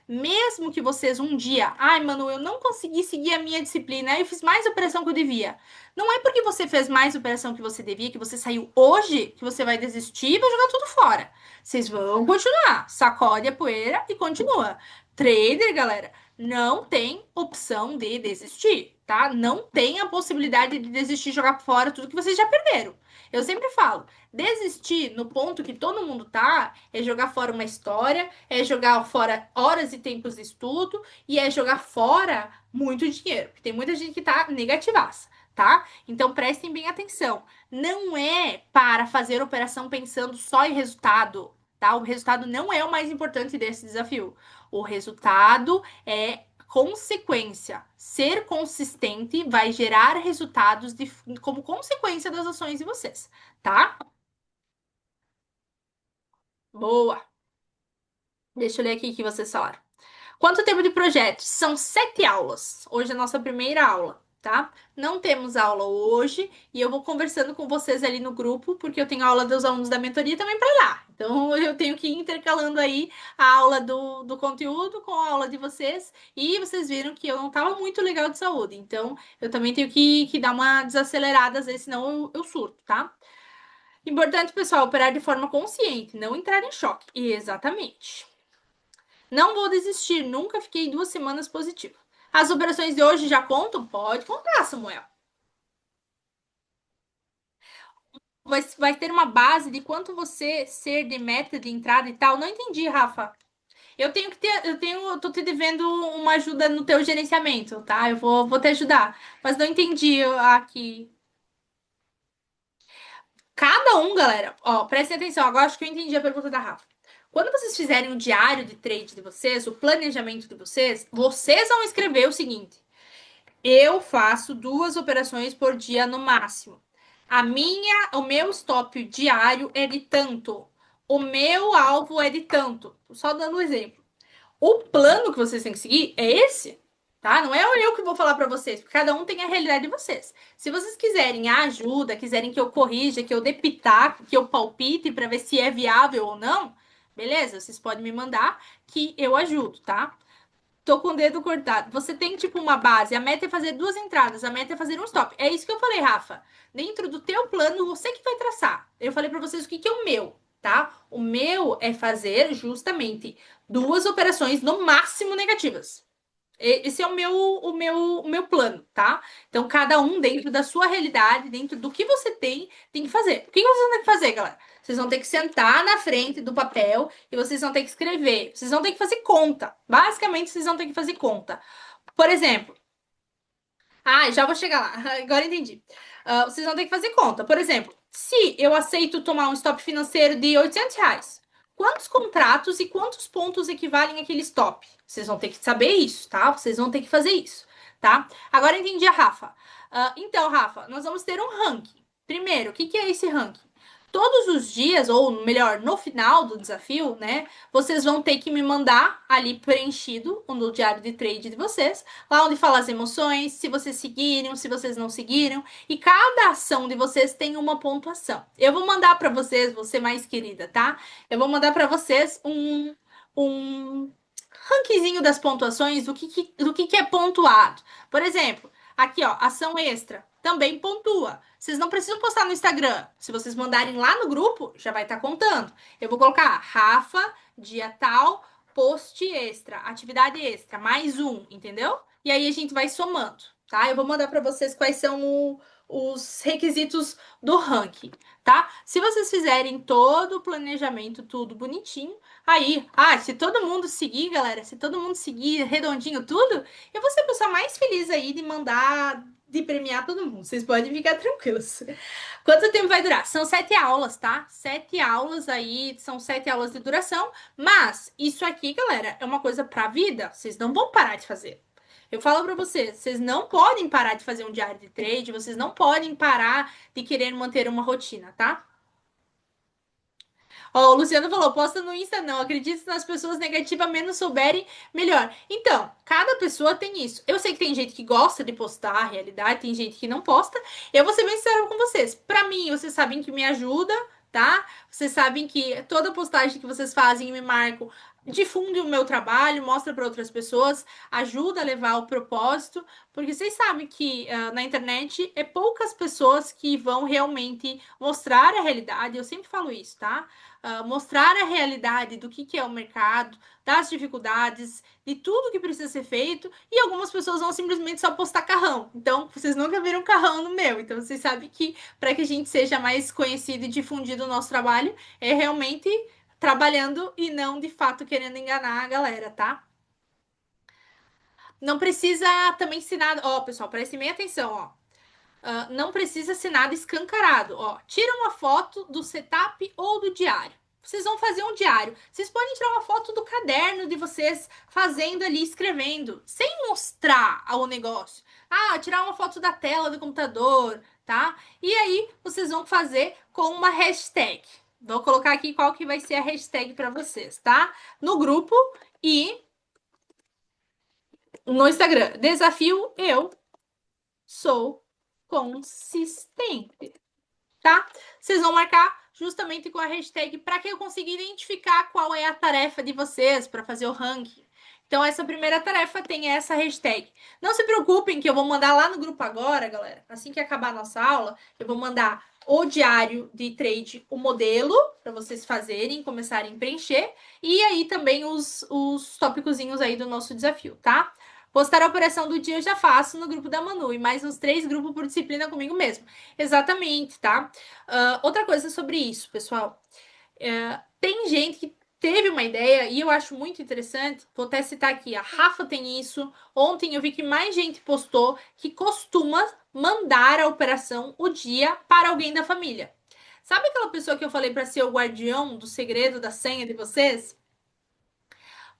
Mesmo que vocês um dia, ai, Manu, eu não consegui seguir a minha disciplina, eu fiz mais operação que eu devia. Não é porque você fez mais operação que você devia, que você saiu hoje, que você vai desistir e vai jogar tudo fora. Vocês vão continuar, sacode a poeira e continua. Trader, galera, não tem opção de desistir, tá? Não tem a possibilidade de desistir e jogar fora tudo que vocês já perderam. Eu sempre falo, desistir no ponto que todo mundo tá é jogar fora uma história, é jogar fora horas e tempos de estudo e é jogar fora muito dinheiro. Porque tem muita gente que tá negativaça, tá? Então prestem bem atenção. Não é para fazer operação pensando só em resultado, tá? O resultado não é o mais importante desse desafio. O resultado é consequência. Ser consistente vai gerar resultados como consequência das ações de vocês, tá? Boa. Deixa eu ler aqui o que vocês falaram. Quanto tempo de projeto? São 7 aulas. Hoje é a nossa primeira aula, tá? Não temos aula hoje e eu vou conversando com vocês ali no grupo, porque eu tenho aula dos alunos da mentoria também para lá. Então eu tenho que ir intercalando aí a aula do conteúdo com a aula de vocês. E vocês viram que eu não estava muito legal de saúde. Então eu também tenho que dar uma desacelerada, às vezes, senão eu surto, tá? Importante, pessoal, operar de forma consciente, não entrar em choque. Exatamente. Não vou desistir, nunca fiquei 2 semanas positivo. As operações de hoje já contam? Pode contar, Samuel. Vai ter uma base de quanto você ser de meta de entrada e tal. Não entendi, Rafa. Eu tô te devendo uma ajuda no teu gerenciamento, tá? Eu vou te ajudar. Mas não entendi aqui. Cada um, galera, ó, prestem atenção. Agora acho que eu entendi a pergunta da Rafa. Quando vocês fizerem o diário de trade de vocês, o planejamento de vocês, vocês vão escrever o seguinte: eu faço 2 operações por dia no máximo. O meu stop diário é de tanto. O meu alvo é de tanto. Só dando um exemplo. O plano que vocês têm que seguir é esse, tá? Não é eu que vou falar para vocês, porque cada um tem a realidade de vocês. Se vocês quiserem a ajuda, quiserem que eu corrija, que eu dê pitaco, que eu palpite para ver se é viável ou não, beleza? Vocês podem me mandar que eu ajudo, tá? Tô com o dedo cortado. Você tem tipo uma base, a meta é fazer 2 entradas, a meta é fazer um stop. É isso que eu falei, Rafa. Dentro do teu plano, você que vai traçar. Eu falei para vocês o que é o meu, tá? O meu é fazer justamente 2 operações no máximo negativas. Esse é o meu plano, tá? Então, cada um dentro da sua realidade, dentro do que você tem que fazer. O que vocês vão ter que fazer, galera? Vocês vão ter que sentar na frente do papel e vocês vão ter que escrever. Vocês vão ter que fazer conta. Basicamente, vocês vão ter que fazer conta. Por exemplo, já vou chegar lá. Agora entendi. Vocês vão ter que fazer conta. Por exemplo, se eu aceito tomar um stop financeiro de R$ 800, quantos contratos e quantos pontos equivalem àquele stop. Vocês vão ter que saber isso, tá? Vocês vão ter que fazer isso, tá? Agora entendi a Rafa. Então, Rafa, nós vamos ter um ranking. Primeiro, o que que é esse ranking? Todos os dias, ou melhor, no final do desafio, né? Vocês vão ter que me mandar ali preenchido no diário de trade de vocês, lá onde fala as emoções, se vocês seguiram, se vocês não seguiram, e cada ação de vocês tem uma pontuação. Eu vou mandar para vocês, você mais querida, tá? Eu vou mandar para vocês um rankzinho das pontuações do que é pontuado. Por exemplo, aqui ó, ação extra também pontua. Vocês não precisam postar no Instagram. Se vocês mandarem lá no grupo, já vai estar contando. Eu vou colocar Rafa, dia tal, post extra, atividade extra, mais um, entendeu? E aí a gente vai somando, tá? Eu vou mandar para vocês quais são os requisitos do ranking, tá? Se vocês fizerem todo o planejamento, tudo bonitinho, aí, se todo mundo seguir, galera, se todo mundo seguir redondinho tudo, eu vou ser a pessoa mais feliz aí de mandar, de premiar todo mundo. Vocês podem ficar tranquilos. Quanto tempo vai durar? São 7 aulas, tá? 7 aulas aí, são 7 aulas de duração. Mas isso aqui, galera, é uma coisa pra vida. Vocês não vão parar de fazer. Eu falo pra vocês, vocês não podem parar de fazer um diário de trade, vocês não podem parar de querer manter uma rotina, tá? Ó, o Luciano falou, posta no Insta não, acredito nas pessoas negativas, menos souberem, melhor. Então, cada pessoa tem isso. Eu sei que tem gente que gosta de postar a realidade, tem gente que não posta. Eu vou ser bem sincera com vocês. Pra mim, vocês sabem que me ajuda, tá? Vocês sabem que toda postagem que vocês fazem me marcam, difunde o meu trabalho, mostra para outras pessoas, ajuda a levar o propósito, porque vocês sabem que na internet é poucas pessoas que vão realmente mostrar a realidade. Eu sempre falo isso, tá? Mostrar a realidade do que é o mercado, das dificuldades, de tudo que precisa ser feito, e algumas pessoas vão simplesmente só postar carrão. Então, vocês nunca viram carrão no meu. Então, vocês sabem que para que a gente seja mais conhecido e difundido o nosso trabalho, é realmente trabalhando e não de fato querendo enganar a galera, tá? Não precisa também ser nada. Ó, pessoal, prestem bem atenção, ó. Não precisa ser nada escancarado. Ó, tira uma foto do setup ou do diário. Vocês vão fazer um diário. Vocês podem tirar uma foto do caderno de vocês fazendo ali, escrevendo, sem mostrar o negócio. Tirar uma foto da tela do computador, tá? E aí vocês vão fazer com uma hashtag. Vou colocar aqui qual que vai ser a hashtag para vocês, tá? No grupo e no Instagram. Desafio eu sou consistente, tá? Vocês vão marcar justamente com a hashtag para que eu consiga identificar qual é a tarefa de vocês para fazer o ranking. Então, essa primeira tarefa tem essa hashtag. Não se preocupem que eu vou mandar lá no grupo agora, galera. Assim que acabar a nossa aula, eu vou mandar o diário de trade, o modelo, para vocês fazerem, começarem a preencher. E aí também os tópicozinhos aí do nosso desafio, tá? Postar a operação do dia eu já faço no grupo da Manu e mais uns 3 grupos por disciplina comigo mesmo. Exatamente, tá? Outra coisa sobre isso, pessoal. Tem gente que teve uma ideia e eu acho muito interessante. Vou até citar aqui, a Rafa tem isso. Ontem eu vi que mais gente postou que costuma mandar a operação o dia para alguém da família. Sabe aquela pessoa que eu falei para ser o guardião do segredo da senha de vocês?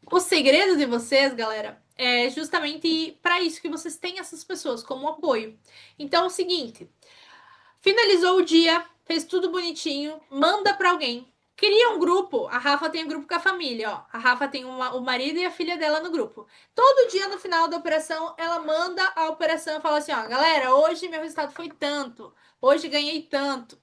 O segredo de vocês, galera, é justamente para isso que vocês têm essas pessoas como apoio. Então é o seguinte, finalizou o dia, fez tudo bonitinho, manda para alguém. Cria um grupo. A Rafa tem um grupo com a família, ó. A Rafa tem o marido e a filha dela no grupo. Todo dia no final da operação, ela manda a operação e fala assim, ó, galera, hoje meu resultado foi tanto. Hoje ganhei tanto.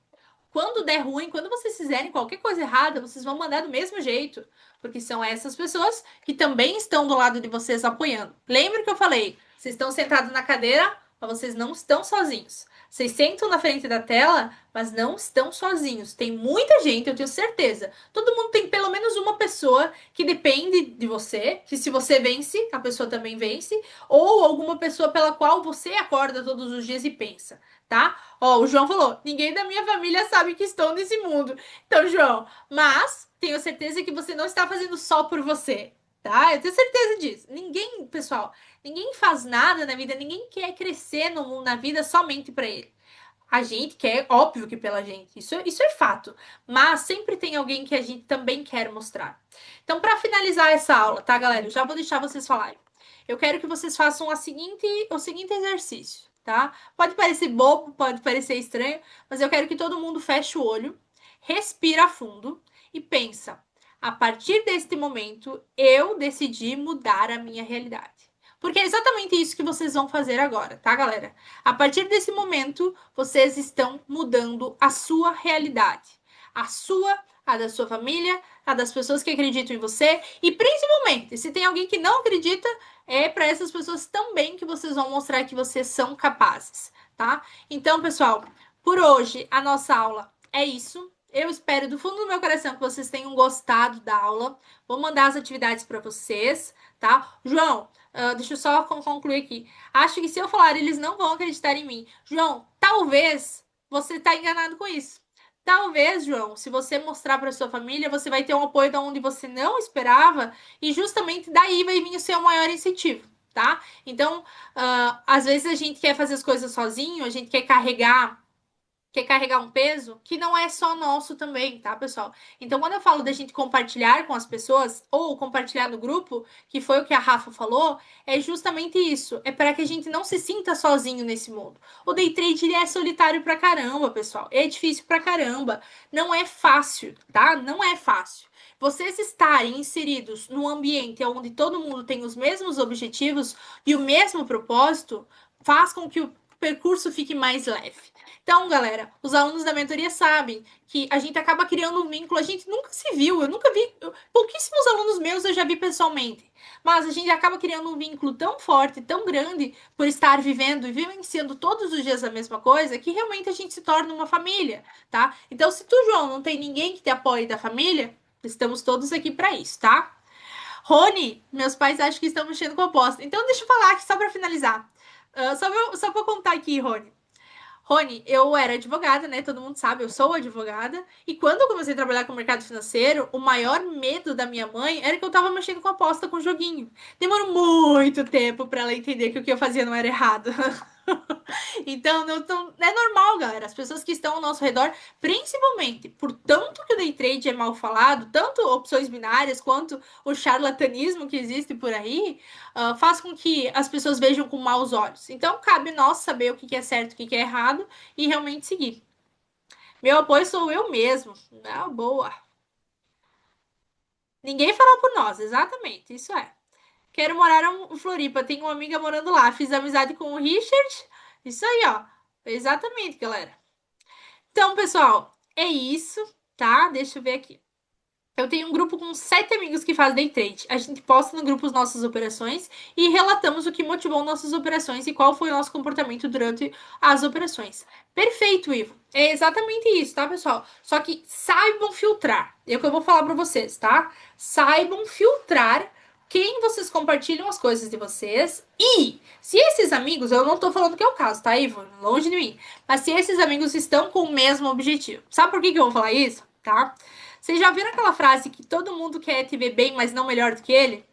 Quando der ruim, quando vocês fizerem qualquer coisa errada, vocês vão mandar do mesmo jeito. Porque são essas pessoas que também estão do lado de vocês apoiando. Lembra que eu falei? Vocês estão sentados na cadeira, mas vocês não estão sozinhos. Vocês sentam na frente da tela, mas não estão sozinhos. Tem muita gente, eu tenho certeza. Todo mundo tem pelo menos uma pessoa que depende de você, que se você vence, a pessoa também vence, ou alguma pessoa pela qual você acorda todos os dias e pensa, tá? Ó, o João falou: ninguém da minha família sabe que estou nesse mundo. Então, João, mas tenho certeza que você não está fazendo só por você, tá? Eu tenho certeza disso. Ninguém, pessoal, ninguém faz nada na vida, ninguém quer crescer no mundo, na vida somente para ele. A gente quer, óbvio que pela gente, isso é fato. Mas sempre tem alguém que a gente também quer mostrar. Então, para finalizar essa aula, tá, galera? Eu já vou deixar vocês falarem. Eu quero que vocês façam o seguinte exercício, tá? Pode parecer bobo, pode parecer estranho, mas eu quero que todo mundo feche o olho, respira fundo e pensa: a partir deste momento, eu decidi mudar a minha realidade. Porque é exatamente isso que vocês vão fazer agora, tá, galera? A partir desse momento, vocês estão mudando a sua realidade. A sua, a da sua família, a das pessoas que acreditam em você. E principalmente, se tem alguém que não acredita, é para essas pessoas também que vocês vão mostrar que vocês são capazes, tá? Então, pessoal, por hoje a nossa aula é isso. Eu espero do fundo do meu coração que vocês tenham gostado da aula. Vou mandar as atividades para vocês, tá? João, deixa eu só concluir aqui. Acho que se eu falar, eles não vão acreditar em mim. João, talvez você está enganado com isso. Talvez, João, se você mostrar para sua família, você vai ter um apoio da onde você não esperava e justamente daí vai vir o seu maior incentivo, tá? Então, às vezes a gente quer fazer as coisas sozinho, a gente quer carregar um peso que não é só nosso também, tá, pessoal? Então, quando eu falo da gente compartilhar com as pessoas ou compartilhar no grupo, que foi o que a Rafa falou, é justamente isso. É para que a gente não se sinta sozinho nesse mundo. O day trade ele é solitário pra caramba, pessoal. É difícil pra caramba. Não é fácil, tá? Não é fácil. Vocês estarem inseridos num ambiente onde todo mundo tem os mesmos objetivos e o mesmo propósito, faz com que o percurso fique mais leve. Então, galera, os alunos da mentoria sabem que a gente acaba criando um vínculo, a gente nunca se viu, eu nunca vi, pouquíssimos alunos meus eu já vi pessoalmente, mas a gente acaba criando um vínculo tão forte, tão grande, por estar vivendo e vivenciando todos os dias a mesma coisa, que realmente a gente se torna uma família, tá? Então, se tu, João, não tem ninguém que te apoie da família, estamos todos aqui para isso, tá? Rony, meus pais acham que estão mexendo com a aposta. Então, deixa eu falar aqui só para finalizar. Só pra contar aqui, Rony. Rony, eu era advogada, né? Todo mundo sabe, eu sou advogada. E quando eu comecei a trabalhar com o mercado financeiro, o maior medo da minha mãe era que eu tava mexendo com aposta com joguinho. Demorou muito tempo pra ela entender que o que eu fazia não era errado. Então, é normal, galera. As pessoas que estão ao nosso redor, principalmente por tanto que o day trade é mal falado, tanto opções binárias quanto o charlatanismo que existe por aí, faz com que as pessoas vejam com maus olhos. Então, cabe nós saber o que é certo, o que é errado e realmente seguir. Meu apoio sou eu mesmo. Ah, boa. Ninguém falou por nós, exatamente, isso é. Quero morar em Floripa, tenho uma amiga morando lá, fiz amizade com o Richard. Isso aí, ó. Exatamente, galera. Então, pessoal, é isso, tá? Deixa eu ver aqui. Eu tenho um grupo com 7 amigos que fazem day trade. A gente posta no grupo as nossas operações e relatamos o que motivou nossas operações e qual foi o nosso comportamento durante as operações. Perfeito, Ivo. É exatamente isso, tá, pessoal? Só que saibam filtrar. É o que eu vou falar para vocês, tá? Saibam filtrar quem vocês compartilham as coisas de vocês e se esses amigos, eu não tô falando que é o caso, tá, Ivo? Longe de mim. Mas se esses amigos estão com o mesmo objetivo. Sabe por que eu vou falar isso? Tá? Vocês já viram aquela frase que todo mundo quer te ver bem, mas não melhor do que ele?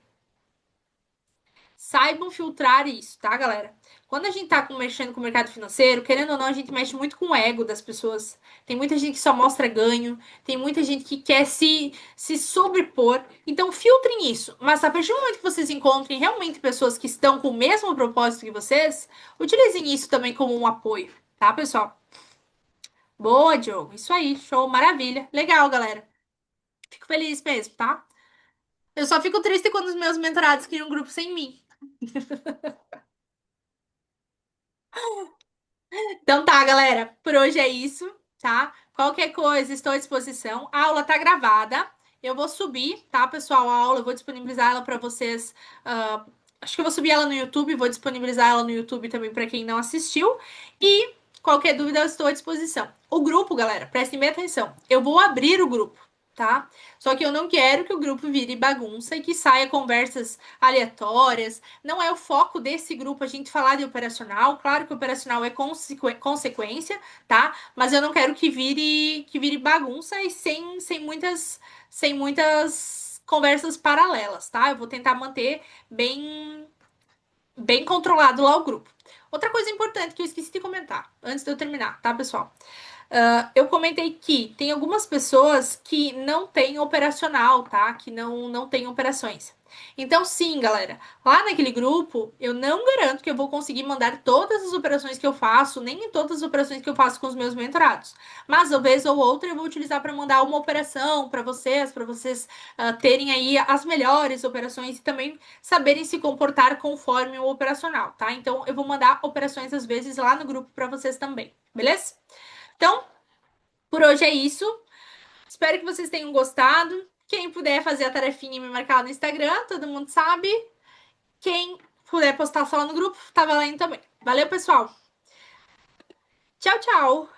Saibam filtrar isso, tá, galera? Quando a gente tá mexendo com o mercado financeiro, querendo ou não, a gente mexe muito com o ego das pessoas. Tem muita gente que só mostra ganho, tem muita gente que quer se sobrepor. Então, filtrem isso. Mas a partir do momento que vocês encontrem realmente pessoas que estão com o mesmo propósito que vocês, utilizem isso também como um apoio, tá, pessoal? Boa, Diogo. Isso aí, show, maravilha. Legal, galera. Fico feliz mesmo, tá? Eu só fico triste quando os meus mentorados criam um grupo sem mim. Então tá, galera. Por hoje é isso, tá? Qualquer coisa, estou à disposição. A aula tá gravada. Eu vou subir, tá, pessoal? A aula, eu vou disponibilizar ela para vocês. Acho que eu vou subir ela no YouTube, vou disponibilizar ela no YouTube também para quem não assistiu. E qualquer dúvida, eu estou à disposição. O grupo, galera, prestem bem atenção. Eu vou abrir o grupo, tá? Só que eu não quero que o grupo vire bagunça e que saia conversas aleatórias. Não é o foco desse grupo a gente falar de operacional. Claro que o operacional é consequência, tá? Mas eu não quero que vire bagunça e sem muitas conversas paralelas, tá? Eu vou tentar manter bem controlado lá o grupo. Outra coisa importante que eu esqueci de comentar, antes de eu terminar, tá, pessoal? Eu comentei que tem algumas pessoas que não têm operacional, tá? Que não têm operações. Então, sim, galera, lá naquele grupo, eu não garanto que eu vou conseguir mandar todas as operações que eu faço, nem todas as operações que eu faço com os meus mentorados. Mas, uma vez ou outra, eu vou utilizar para mandar uma operação para vocês terem aí as melhores operações e também saberem se comportar conforme o operacional, tá? Então, eu vou mandar operações, às vezes, lá no grupo para vocês também, beleza? Então, por hoje é isso. Espero que vocês tenham gostado. Quem puder fazer a tarefinha e me marcar no Instagram, todo mundo sabe. Quem puder postar só lá no grupo, tá valendo também. Valeu, pessoal. Tchau, tchau.